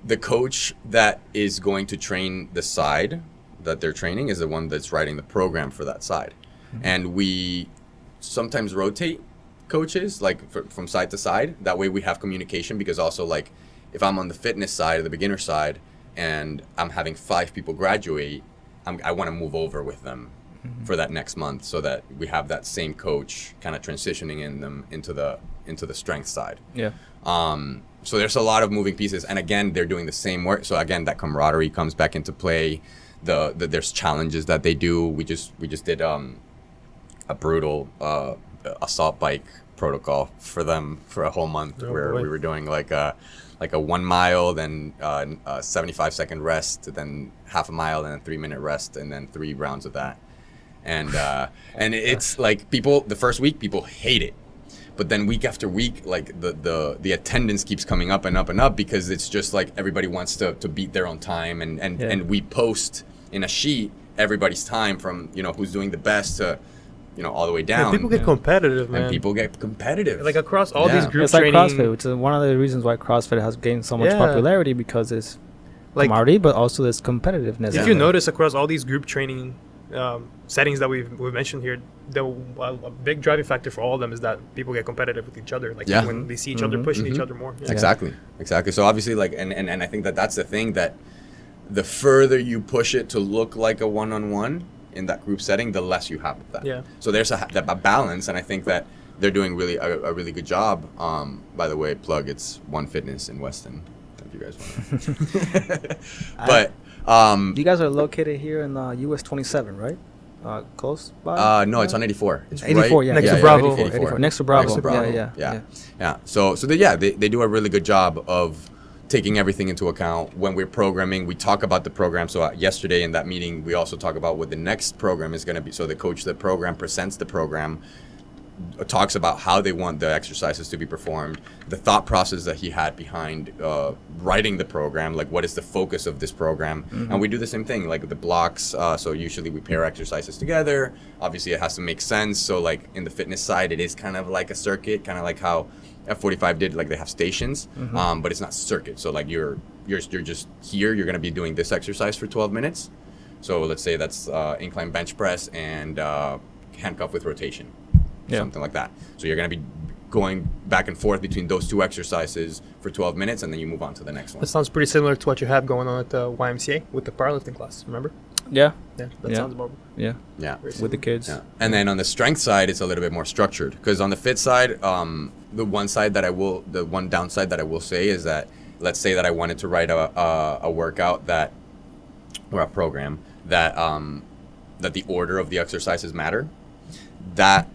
the coach that is going to train the side that they're training is the one that's writing the program for that side. Mm-hmm. And we sometimes rotate coaches like from side to side. That way we have communication, because also like if I'm on the fitness side or the beginner side and I'm having 5 people graduate, I want to move over with them for that next month, so that we have that same coach kind of transitioning them into the strength side. Yeah. So there's a lot of moving pieces, and again, they're doing the same work. So again, that camaraderie comes back into play. There's challenges that they do. We just did a brutal assault bike protocol for them for a whole month, where we were doing like a 1 mile, then a 75-second rest, then half a mile, then a 3-minute rest, and then 3 rounds of that. And it's like the first week people hate it, but then week after week, like the attendance keeps coming up and up and up, because it's just like everybody wants to beat their own time, and we post in a sheet everybody's time from who's doing the best to all the way down. Yeah, people get competitive, man. And people get competitive. Like across all these group It's like training. CrossFit, which is one of the reasons why CrossFit has gained so much popularity, because it's Like- camaraderie, but also there's competitiveness. If in you it. notice across all these group training settings that we've mentioned here, a big driving factor for all of them is that people get competitive with each other. Like when they see each other pushing each other more. Yeah. Exactly. So obviously, like, and I think that's the thing, that the further you push it to look like a one-on-one in that group setting, the less you have of that. Yeah. So there's a balance, and I think that they're doing a really good job. By the way, plug, it's One Fitness in Weston, if you guys want to. But you guys are located here in US 27, right? Close by? no, it's on 84. It's 84, right, yeah. Next to yeah, Bravo. 84. Next to Bravo. Next to Bravo. Yeah. So they do a really good job of taking everything into account when we're programming. We talk about the program. So yesterday in that meeting, we also talk about what the next program is going to be. So the coach of the program presents the program, talks about how they want the exercises to be performed, the thought process that he had behind writing the program, like what is the focus of this program. And we do the same thing, like the blocks. So usually we pair exercises together. Obviously it has to make sense. So like in the fitness side, it is kind of like a circuit, kind of like how F45 did, like they have stations, but it's not circuit. So like you're just here, you're going to be doing this exercise for 12 minutes. So let's say that's incline bench press and handcuff with rotation, something like that. So you're going to be going back and forth between those two exercises for 12 minutes, and then you move on to the next one. That sounds pretty similar to what you have going on at the YMCA with the powerlifting class, remember? Yeah. Yeah, that sounds about Yeah. Yeah. With the kids. Yeah. And then on the strength side, it's a little bit more structured, because on the fit side, the one downside that I will say is that, let's say that I wanted to write a workout that, or a program that that the order of the exercises matter. That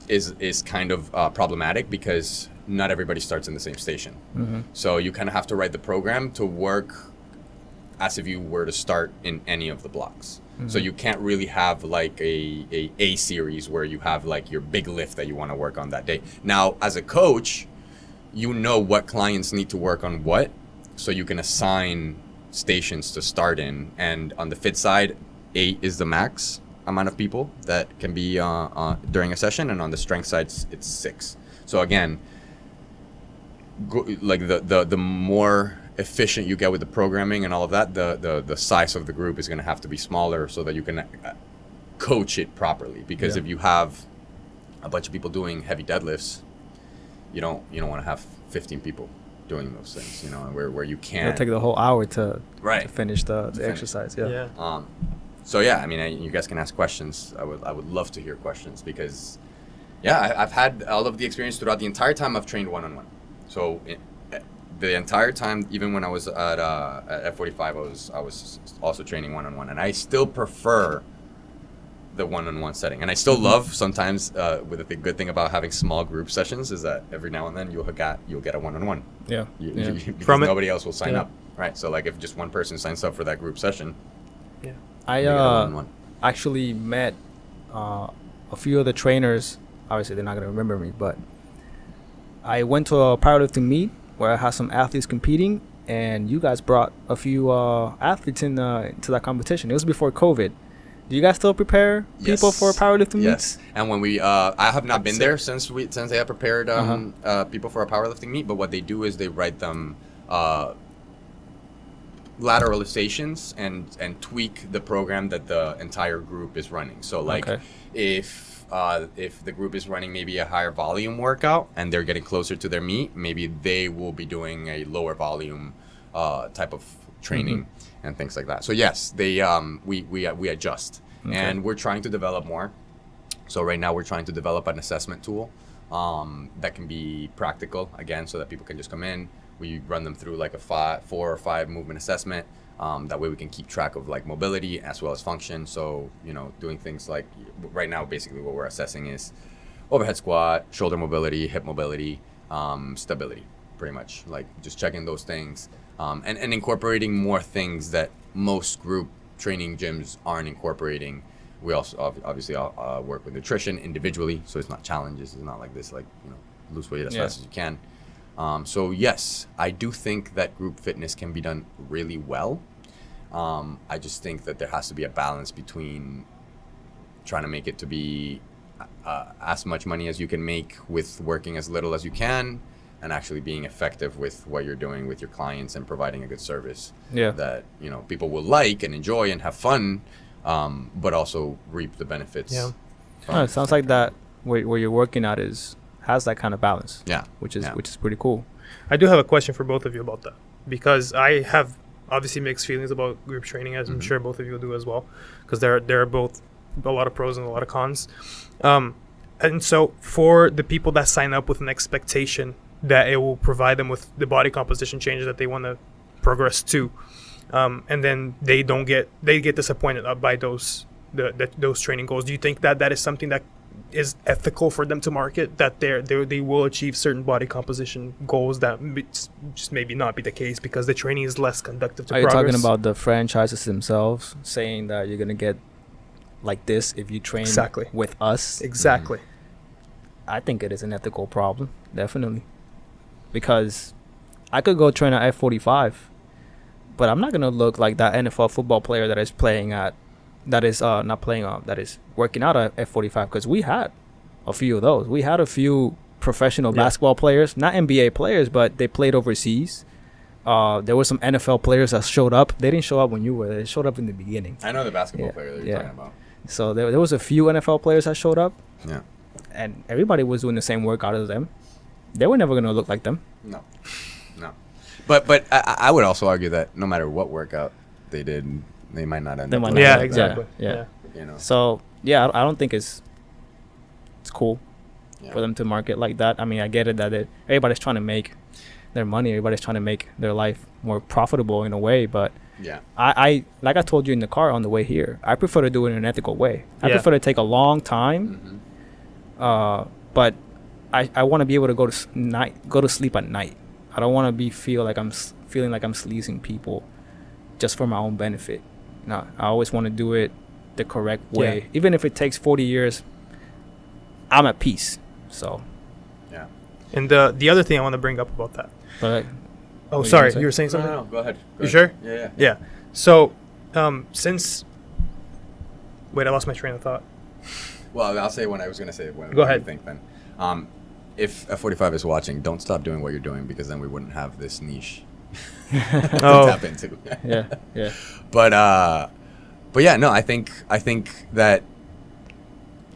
is kind of problematic, because not everybody starts in the same station. So you kind of have to write the program to work as if you were to start in any of the blocks. So you can't really have like a series where you have like your big lift that you want to work on that day. Now, as a coach, you know what clients need to work on what, so you can assign stations to start in. And on the fit side, 8 is the max amount of people that can be during a session, and on the strength side, it's 6. So again, like the more efficient you get with the programming and all of that, the size of the group is going to have to be smaller, so that you can coach it properly. Because if you have a bunch of people doing heavy deadlifts, you don't want to have 15 people doing those things, you know, where you can't. It'll take the whole hour to finish the finish. exercise. Yeah. So yeah, I mean, you guys can ask questions. I would love to hear questions, because I've had all of the experience throughout the entire time I've trained one-on-one. So the entire time, even when I was at F45, I was also training one-on-one, and I still prefer the one-on-one setting. And I still love sometimes, with the good thing about having small group sessions is that every now and then you'll get a one-on-one. Yeah. Because nobody else will sign up, right? So like if just one person signs up for that group session, I actually met a few of the trainers. Obviously, they're not going to remember me, but I went to a powerlifting meet where I had some athletes competing, and you guys brought a few athletes in to that competition. It was before COVID. Do you guys still prepare people for powerlifting meets? Yes. And when we, I have not been there since they have prepared people for a powerlifting meet. But what they do is they write them lateralizations and tweak the program that the entire group is running. So like if the group is running maybe a higher volume workout and they're getting closer to their meet, maybe they will be doing a lower volume type of training and things like that. So yes, they we adjust, and we're trying to develop more. So right now we're trying to develop an assessment tool that can be practical, again, so that people can just come in. We run them through like a 4 or 5 movement assessment. That way we can keep track of like mobility as well as function. So, you know, doing things like right now, basically what we're assessing is overhead squat, shoulder mobility, hip mobility, stability, pretty much, like just checking those things, and incorporating more things that most group training gyms aren't incorporating. We also obviously work with nutrition individually. So it's not challenges. It's not like this, like, you know, lose weight as fast as you can. So yes, I do think that group fitness can be done really well. I just think that there has to be a balance between trying to make it to be as much money as you can make with working as little as you can, and actually being effective with what you're doing with your clients and providing a good service that, you know, people will like and enjoy and have fun, but also reap the benefits. It sounds like that where you're working at has that kind of balance. Which is pretty cool. I do have a question for both of you about that, because I have obviously mixed feelings about group training, as I'm sure both of you do as well, because there are both a lot of pros and a lot of cons. And so for the people that sign up with an expectation that it will provide them with the body composition changes that they want to progress to, and then they get disappointed by those training goals, do you think that is something that is ethical for them to market, that they will achieve certain body composition goals that just maybe not be the case because the training is less conductive to progress? Are you talking about the franchises themselves saying that you're going to get like this if you train with us? Exactly. I think it is an ethical problem, definitely, because I could go train at F45, but I'm not gonna look like that NFL football player that is playing at, that is not playing that is working out at F45. Because we had a few of those. We had a few professional basketball players, not NBA players, but they played overseas. There were some NFL players that showed up. They didn't show up when you were. They showed up in the beginning. I know the basketball player that you're talking about. So there was a few NFL players that showed up. Yeah. And everybody was doing the same workout as them. They were never gonna look like them. No. But I would also argue that no matter what workout they did, they might not end up. might looking not. Yeah, like exactly. Yeah. that, you know. So yeah, I don't think it's cool Yeah. for them to market like that. I mean, I get it that everybody's trying to make their money. Everybody's trying to make their life more profitable in a way. But Yeah. I like I told you in the car on the way here, I prefer to do it in an ethical way. I Yeah. prefer to take a long time. But I want to be able to go to sleep at night. I don't want to feeling like I'm sleazing people just for my own benefit. No, I always want to do it the correct way. Yeah. Even if it takes 40 years, I'm at peace. So, Yeah. And the other thing I want to bring up about that. but Oh, you sorry, gonna say? you were saying something. No, go ahead. You sure? Yeah. Yeah. So, since wait, I lost my train of thought. Well, I'll say when I was going to say when. Go what ahead. You think then. If F45 is watching, don't stop doing what you're doing, because then we wouldn't have this niche to Oh. tap into. yeah. But yeah, no, I think that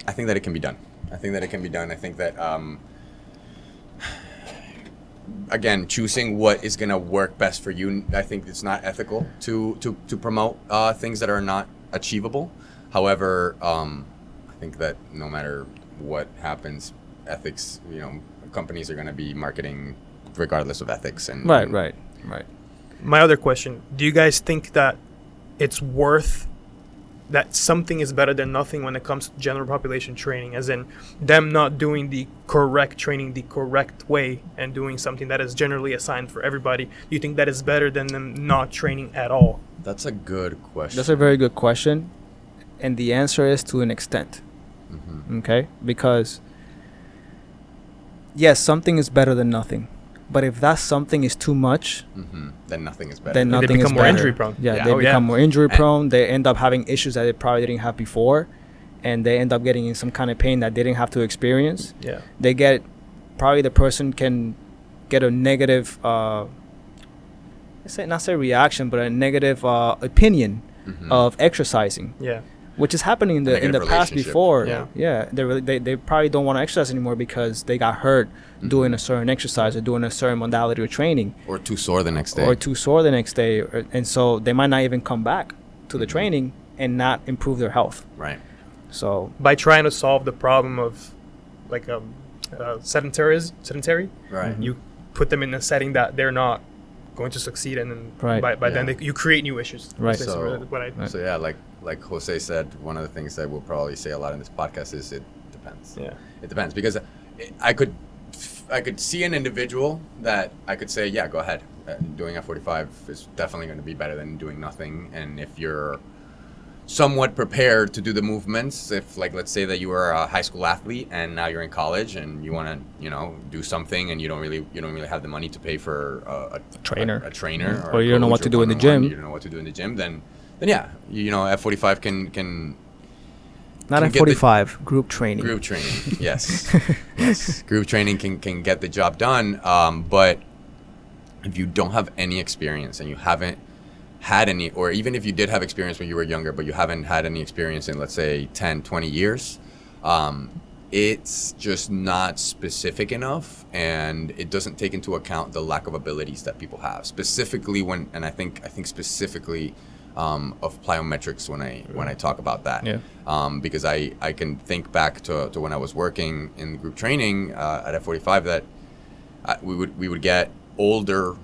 it can be done. I think that again, choosing what is going to work best for you. I think it's not ethical to promote things that are not achievable. However, I think that no matter what happens, ethics, companies are going to be marketing regardless of ethics. And Right. My other question: do you guys think that it's worth that something is better than nothing when it comes to general population training, as in them not doing the correct training the correct way and doing something that is generally assigned for everybody? Do you think that is better than them not training at all? That's a good question. That's a very good question, and the answer is to an extent. Okay, because yes, something is better than nothing, but if that something is too much, Then nothing is better. then They nothing is become more better. injury prone. Yeah, Yeah. they Oh, yeah. become more injury prone. They end up having issues that they probably didn't have before, and they end up getting in some kind of pain that they didn't have to experience. Yeah. They get probably the person can get a negative, not say reaction, but a negative opinion of exercising, Yeah. which is happening in the negative past relationship. before. Yeah. They probably don't want to exercise anymore because they got hurt doing a certain exercise or doing a certain modality of training, Or too sore the next day. or too sore the next day, and so they might not even come back to the training and not improve their health. Right. So By trying to solve the problem of like sedentary, Right. you put them in a setting that they're not going to succeed, and then Right. by then Yeah. you create new issues. Right. That's So- what I So yeah, like Jose said, one of the things that we'll probably say a lot in this podcast is it depends. Yeah. It depends, because I could see an individual that I could say, yeah, go ahead. Doing F45 is definitely going to be better than doing nothing. And if you're somewhat prepared to do the movements, if like let's say that you were a high school athlete and now you're in college and you want to do something and you don't really have the money to pay for a Trainer. a trainer, Or you don't know coach what to or do in the one-on-one, gym. You don't know what to do in the gym. Then yeah, F45 can not can at get 45 group training. group training. Yes, yes, group training can get the job done. But if you don't have any experience and you haven't had any, or even if you did have experience when you were younger, but you haven't had any experience in, let's say, 10, 20 years, it's just not specific enough, and it doesn't take into account the lack of abilities that people have. Specifically I think specifically of plyometrics when I talk about that. Yeah. Because I can think back to when I was working in group training at F45 that we would get older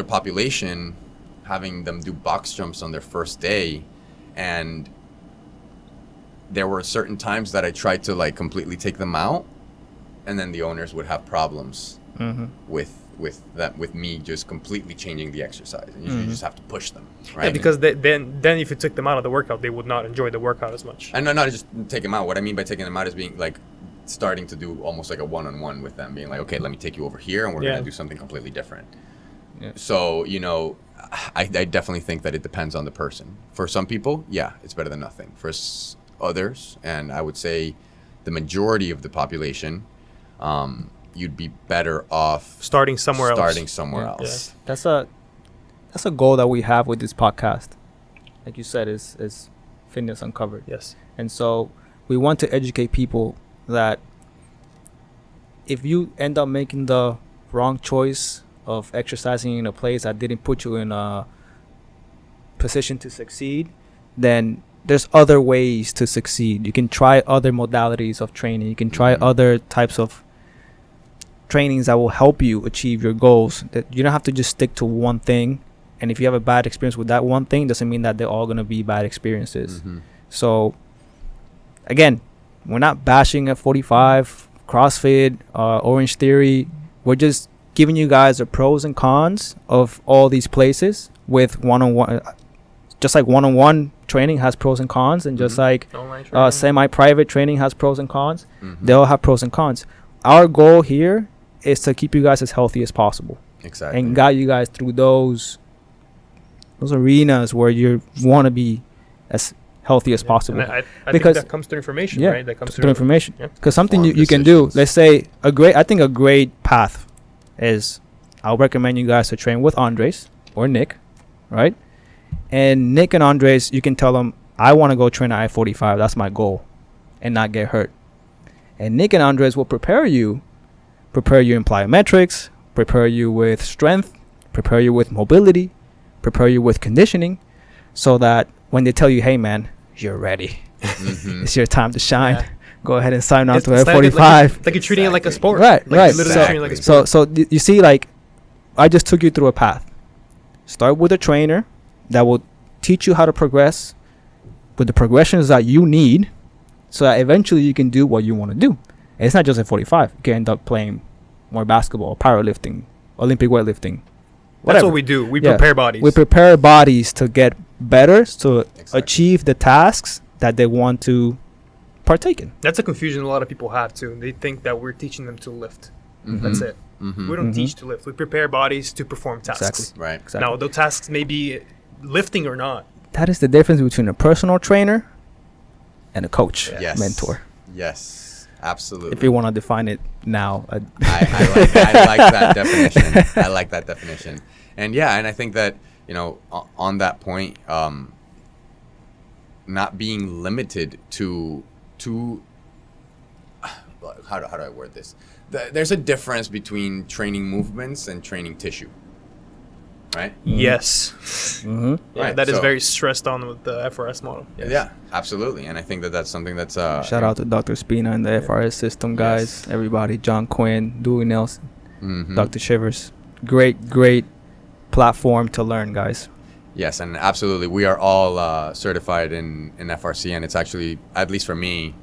population, having them do box jumps on their first day, and there were certain times that I tried to like completely take them out, and then the owners would have problems with me just completely changing the exercise, and you just have to push them, right? Yeah, because then if you took them out of the workout, they would not enjoy the workout as much. And not just take them out. What I mean by taking them out is being like starting to do almost like a one-on-one with them, being like, okay, let me take you over here, and we're Yeah. gonna do something completely different. Yeah. So I definitely think that it depends on the person. For some people, yeah, it's better than nothing. For others, and I would say the majority of the population, you'd be better off Starting somewhere Yeah. else. That's a goal that we have with this podcast. Like you said, is Fitness Uncovered. Yes. And so we want to educate people that if you end up making the wrong choice of exercising in a place that didn't put you in a position to succeed, then there's other ways to succeed. You can try other modalities of training. You can try Mhm. other types of trainings that will help you achieve your goals. That you don't have to just stick to one thing. And if you have a bad experience with that one thing, doesn't mean that they're all going to be bad experiences. Mhm. So, again, we're not bashing F45, CrossFit, Orange Theory. We're just giving you guys the pros and cons of all these places with one-on-one. Just like one-on-one training has pros and cons, and just Mhm. like Online training. semi-private training has pros and cons, Mhm. they all have pros and cons. Our goal here is to keep you guys as healthy as possible Exactly. and guide you guys through those arenas where you want to be as healthy as Yeah. possible. And I Because- think that comes through information, Yeah, right? That comes through information. Yeah. Because something you Informed can do, decisions. let's say I think a great path is I'll recommend you guys to train with Andres or Nick, right? And Nick and Andres, you can tell them, I want to go train at I-45. That's my goal, and not get hurt. And Nick and Andres will prepare you in plyometrics, prepare you with strength, prepare you with mobility, prepare you with conditioning, so that when they tell you, hey man, you're ready, Mhm. it's your time to shine. Yeah. Go ahead and sign on It's to like- F45. Like you're treating it like a sport. Right, Like right. Literally So- treating it like a Exactly. sport. You see, like, I just took you through a path. Start with a trainer that will teach you how to progress with the progressions that you need, so that eventually you can do what you want to do. And it's not just at 45. You can end up playing more basketball, powerlifting, Olympic weightlifting. That's Whatever. what we do. We Yeah. prepare bodies. We prepare bodies to get better, to Exactly. achieve the tasks that they want to partake in. That's a confusion a lot of people have too. They think that we're teaching them to lift. Mhm. That's it. Mhm. We don't Mhm. teach to lift. We prepare bodies to perform tasks. Exactly. Right. Exactly. Now, those tasks may be lifting or not. That is the difference between a personal trainer and a coach, Yes. mentor. Yes. Absolutely. If you want to define it now, I like that definition. I like that definition. And yeah, and I think that, on that point, not being limited to how do I word this? There's a difference between training movements and training tissue. Right? Yes. mm-hmm. Yeah, Right, that is so- very stressed on with the FRS model. Yes. Yeah, absolutely. And I think that that's something that's Shout out to Dr. Spina and the FRS system, guys. Yes. Everybody, John Quinn, Dewey Nelson, Mhm. Dr. Shivers. Great platform to learn, guys. Yes, and absolutely. We are all certified in FRC, and it's actually, at least for me,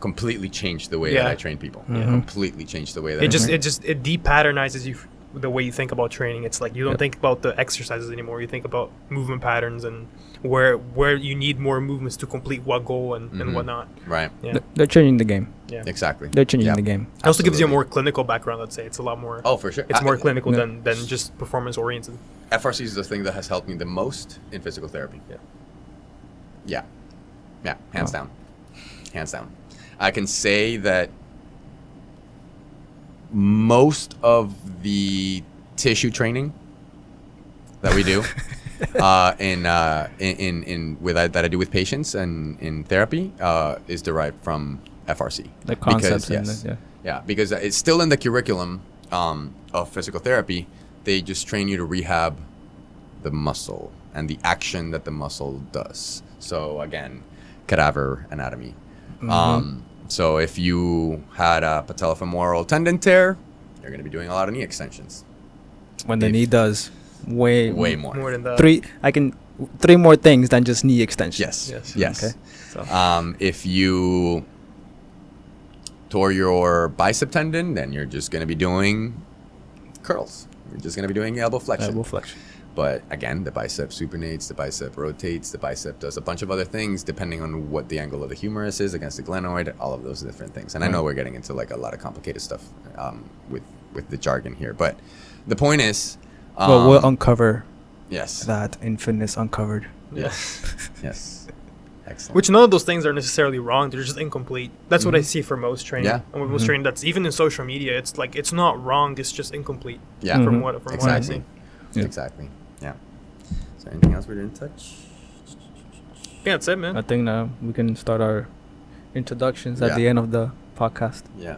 completely changed the way that Yeah. I train people. Mhm. Completely changed the way that It I just train. it de-patternizes you the way you think about training. It's like you don't Yep. think about the exercises anymore. You think about movement patterns and where you need more movements to complete what goal and Mhm. whatnot. Right. Yeah. They're changing the game. Yeah. Exactly. They're changing Yep. the game. It also gives you a Absolutely. more clinical background, let's say. It's a lot more Oh, for sure. it's more clinical yeah. than just performance oriented. FRC is the thing that has helped me the most in physical therapy. Yeah. Yeah. Hands Wow. down. Hands down. I can say that most of the tissue training that we do that I do with patients and in therapy is derived from FRC. The concepts. Because, and yes. Yeah, because it's still in the curriculum of physical therapy. They just train you to rehab the muscle and the action that the muscle does. So again, cadaver anatomy. Mhm. So if you had a patellofemoral tendon tear, you're going to be doing a lot of knee extensions. when the if- knee does way Way more. More than that. three more things than just knee extension. Yes. Yes. Yes. Okay. So If you tore your bicep tendon, then you're just going to be doing curls. You're just going to be doing elbow flexion. elbow flexion. But again, the bicep supinates, the bicep rotates, the bicep does a bunch of other things depending on what the angle of the humerus is against the glenoid, all of those different things. And I know we're getting into like a lot of complicated stuff with the jargon here, but the point is, Well, we'll uncover yes, that in Fitness Uncovered. Yes. yes, excellent. Which none of those things are necessarily wrong. They're just incomplete. That's what I see for most training. Yeah. And with most training, that's even in social media. It's like it's not wrong. It's just incomplete. Yeah, From what I exactly, see. Yeah. exactly. Yeah. Is there anything else we didn't touch? Yeah, that's it, man. I think now we can start our introductions at Yeah. the end of the podcast. Yeah.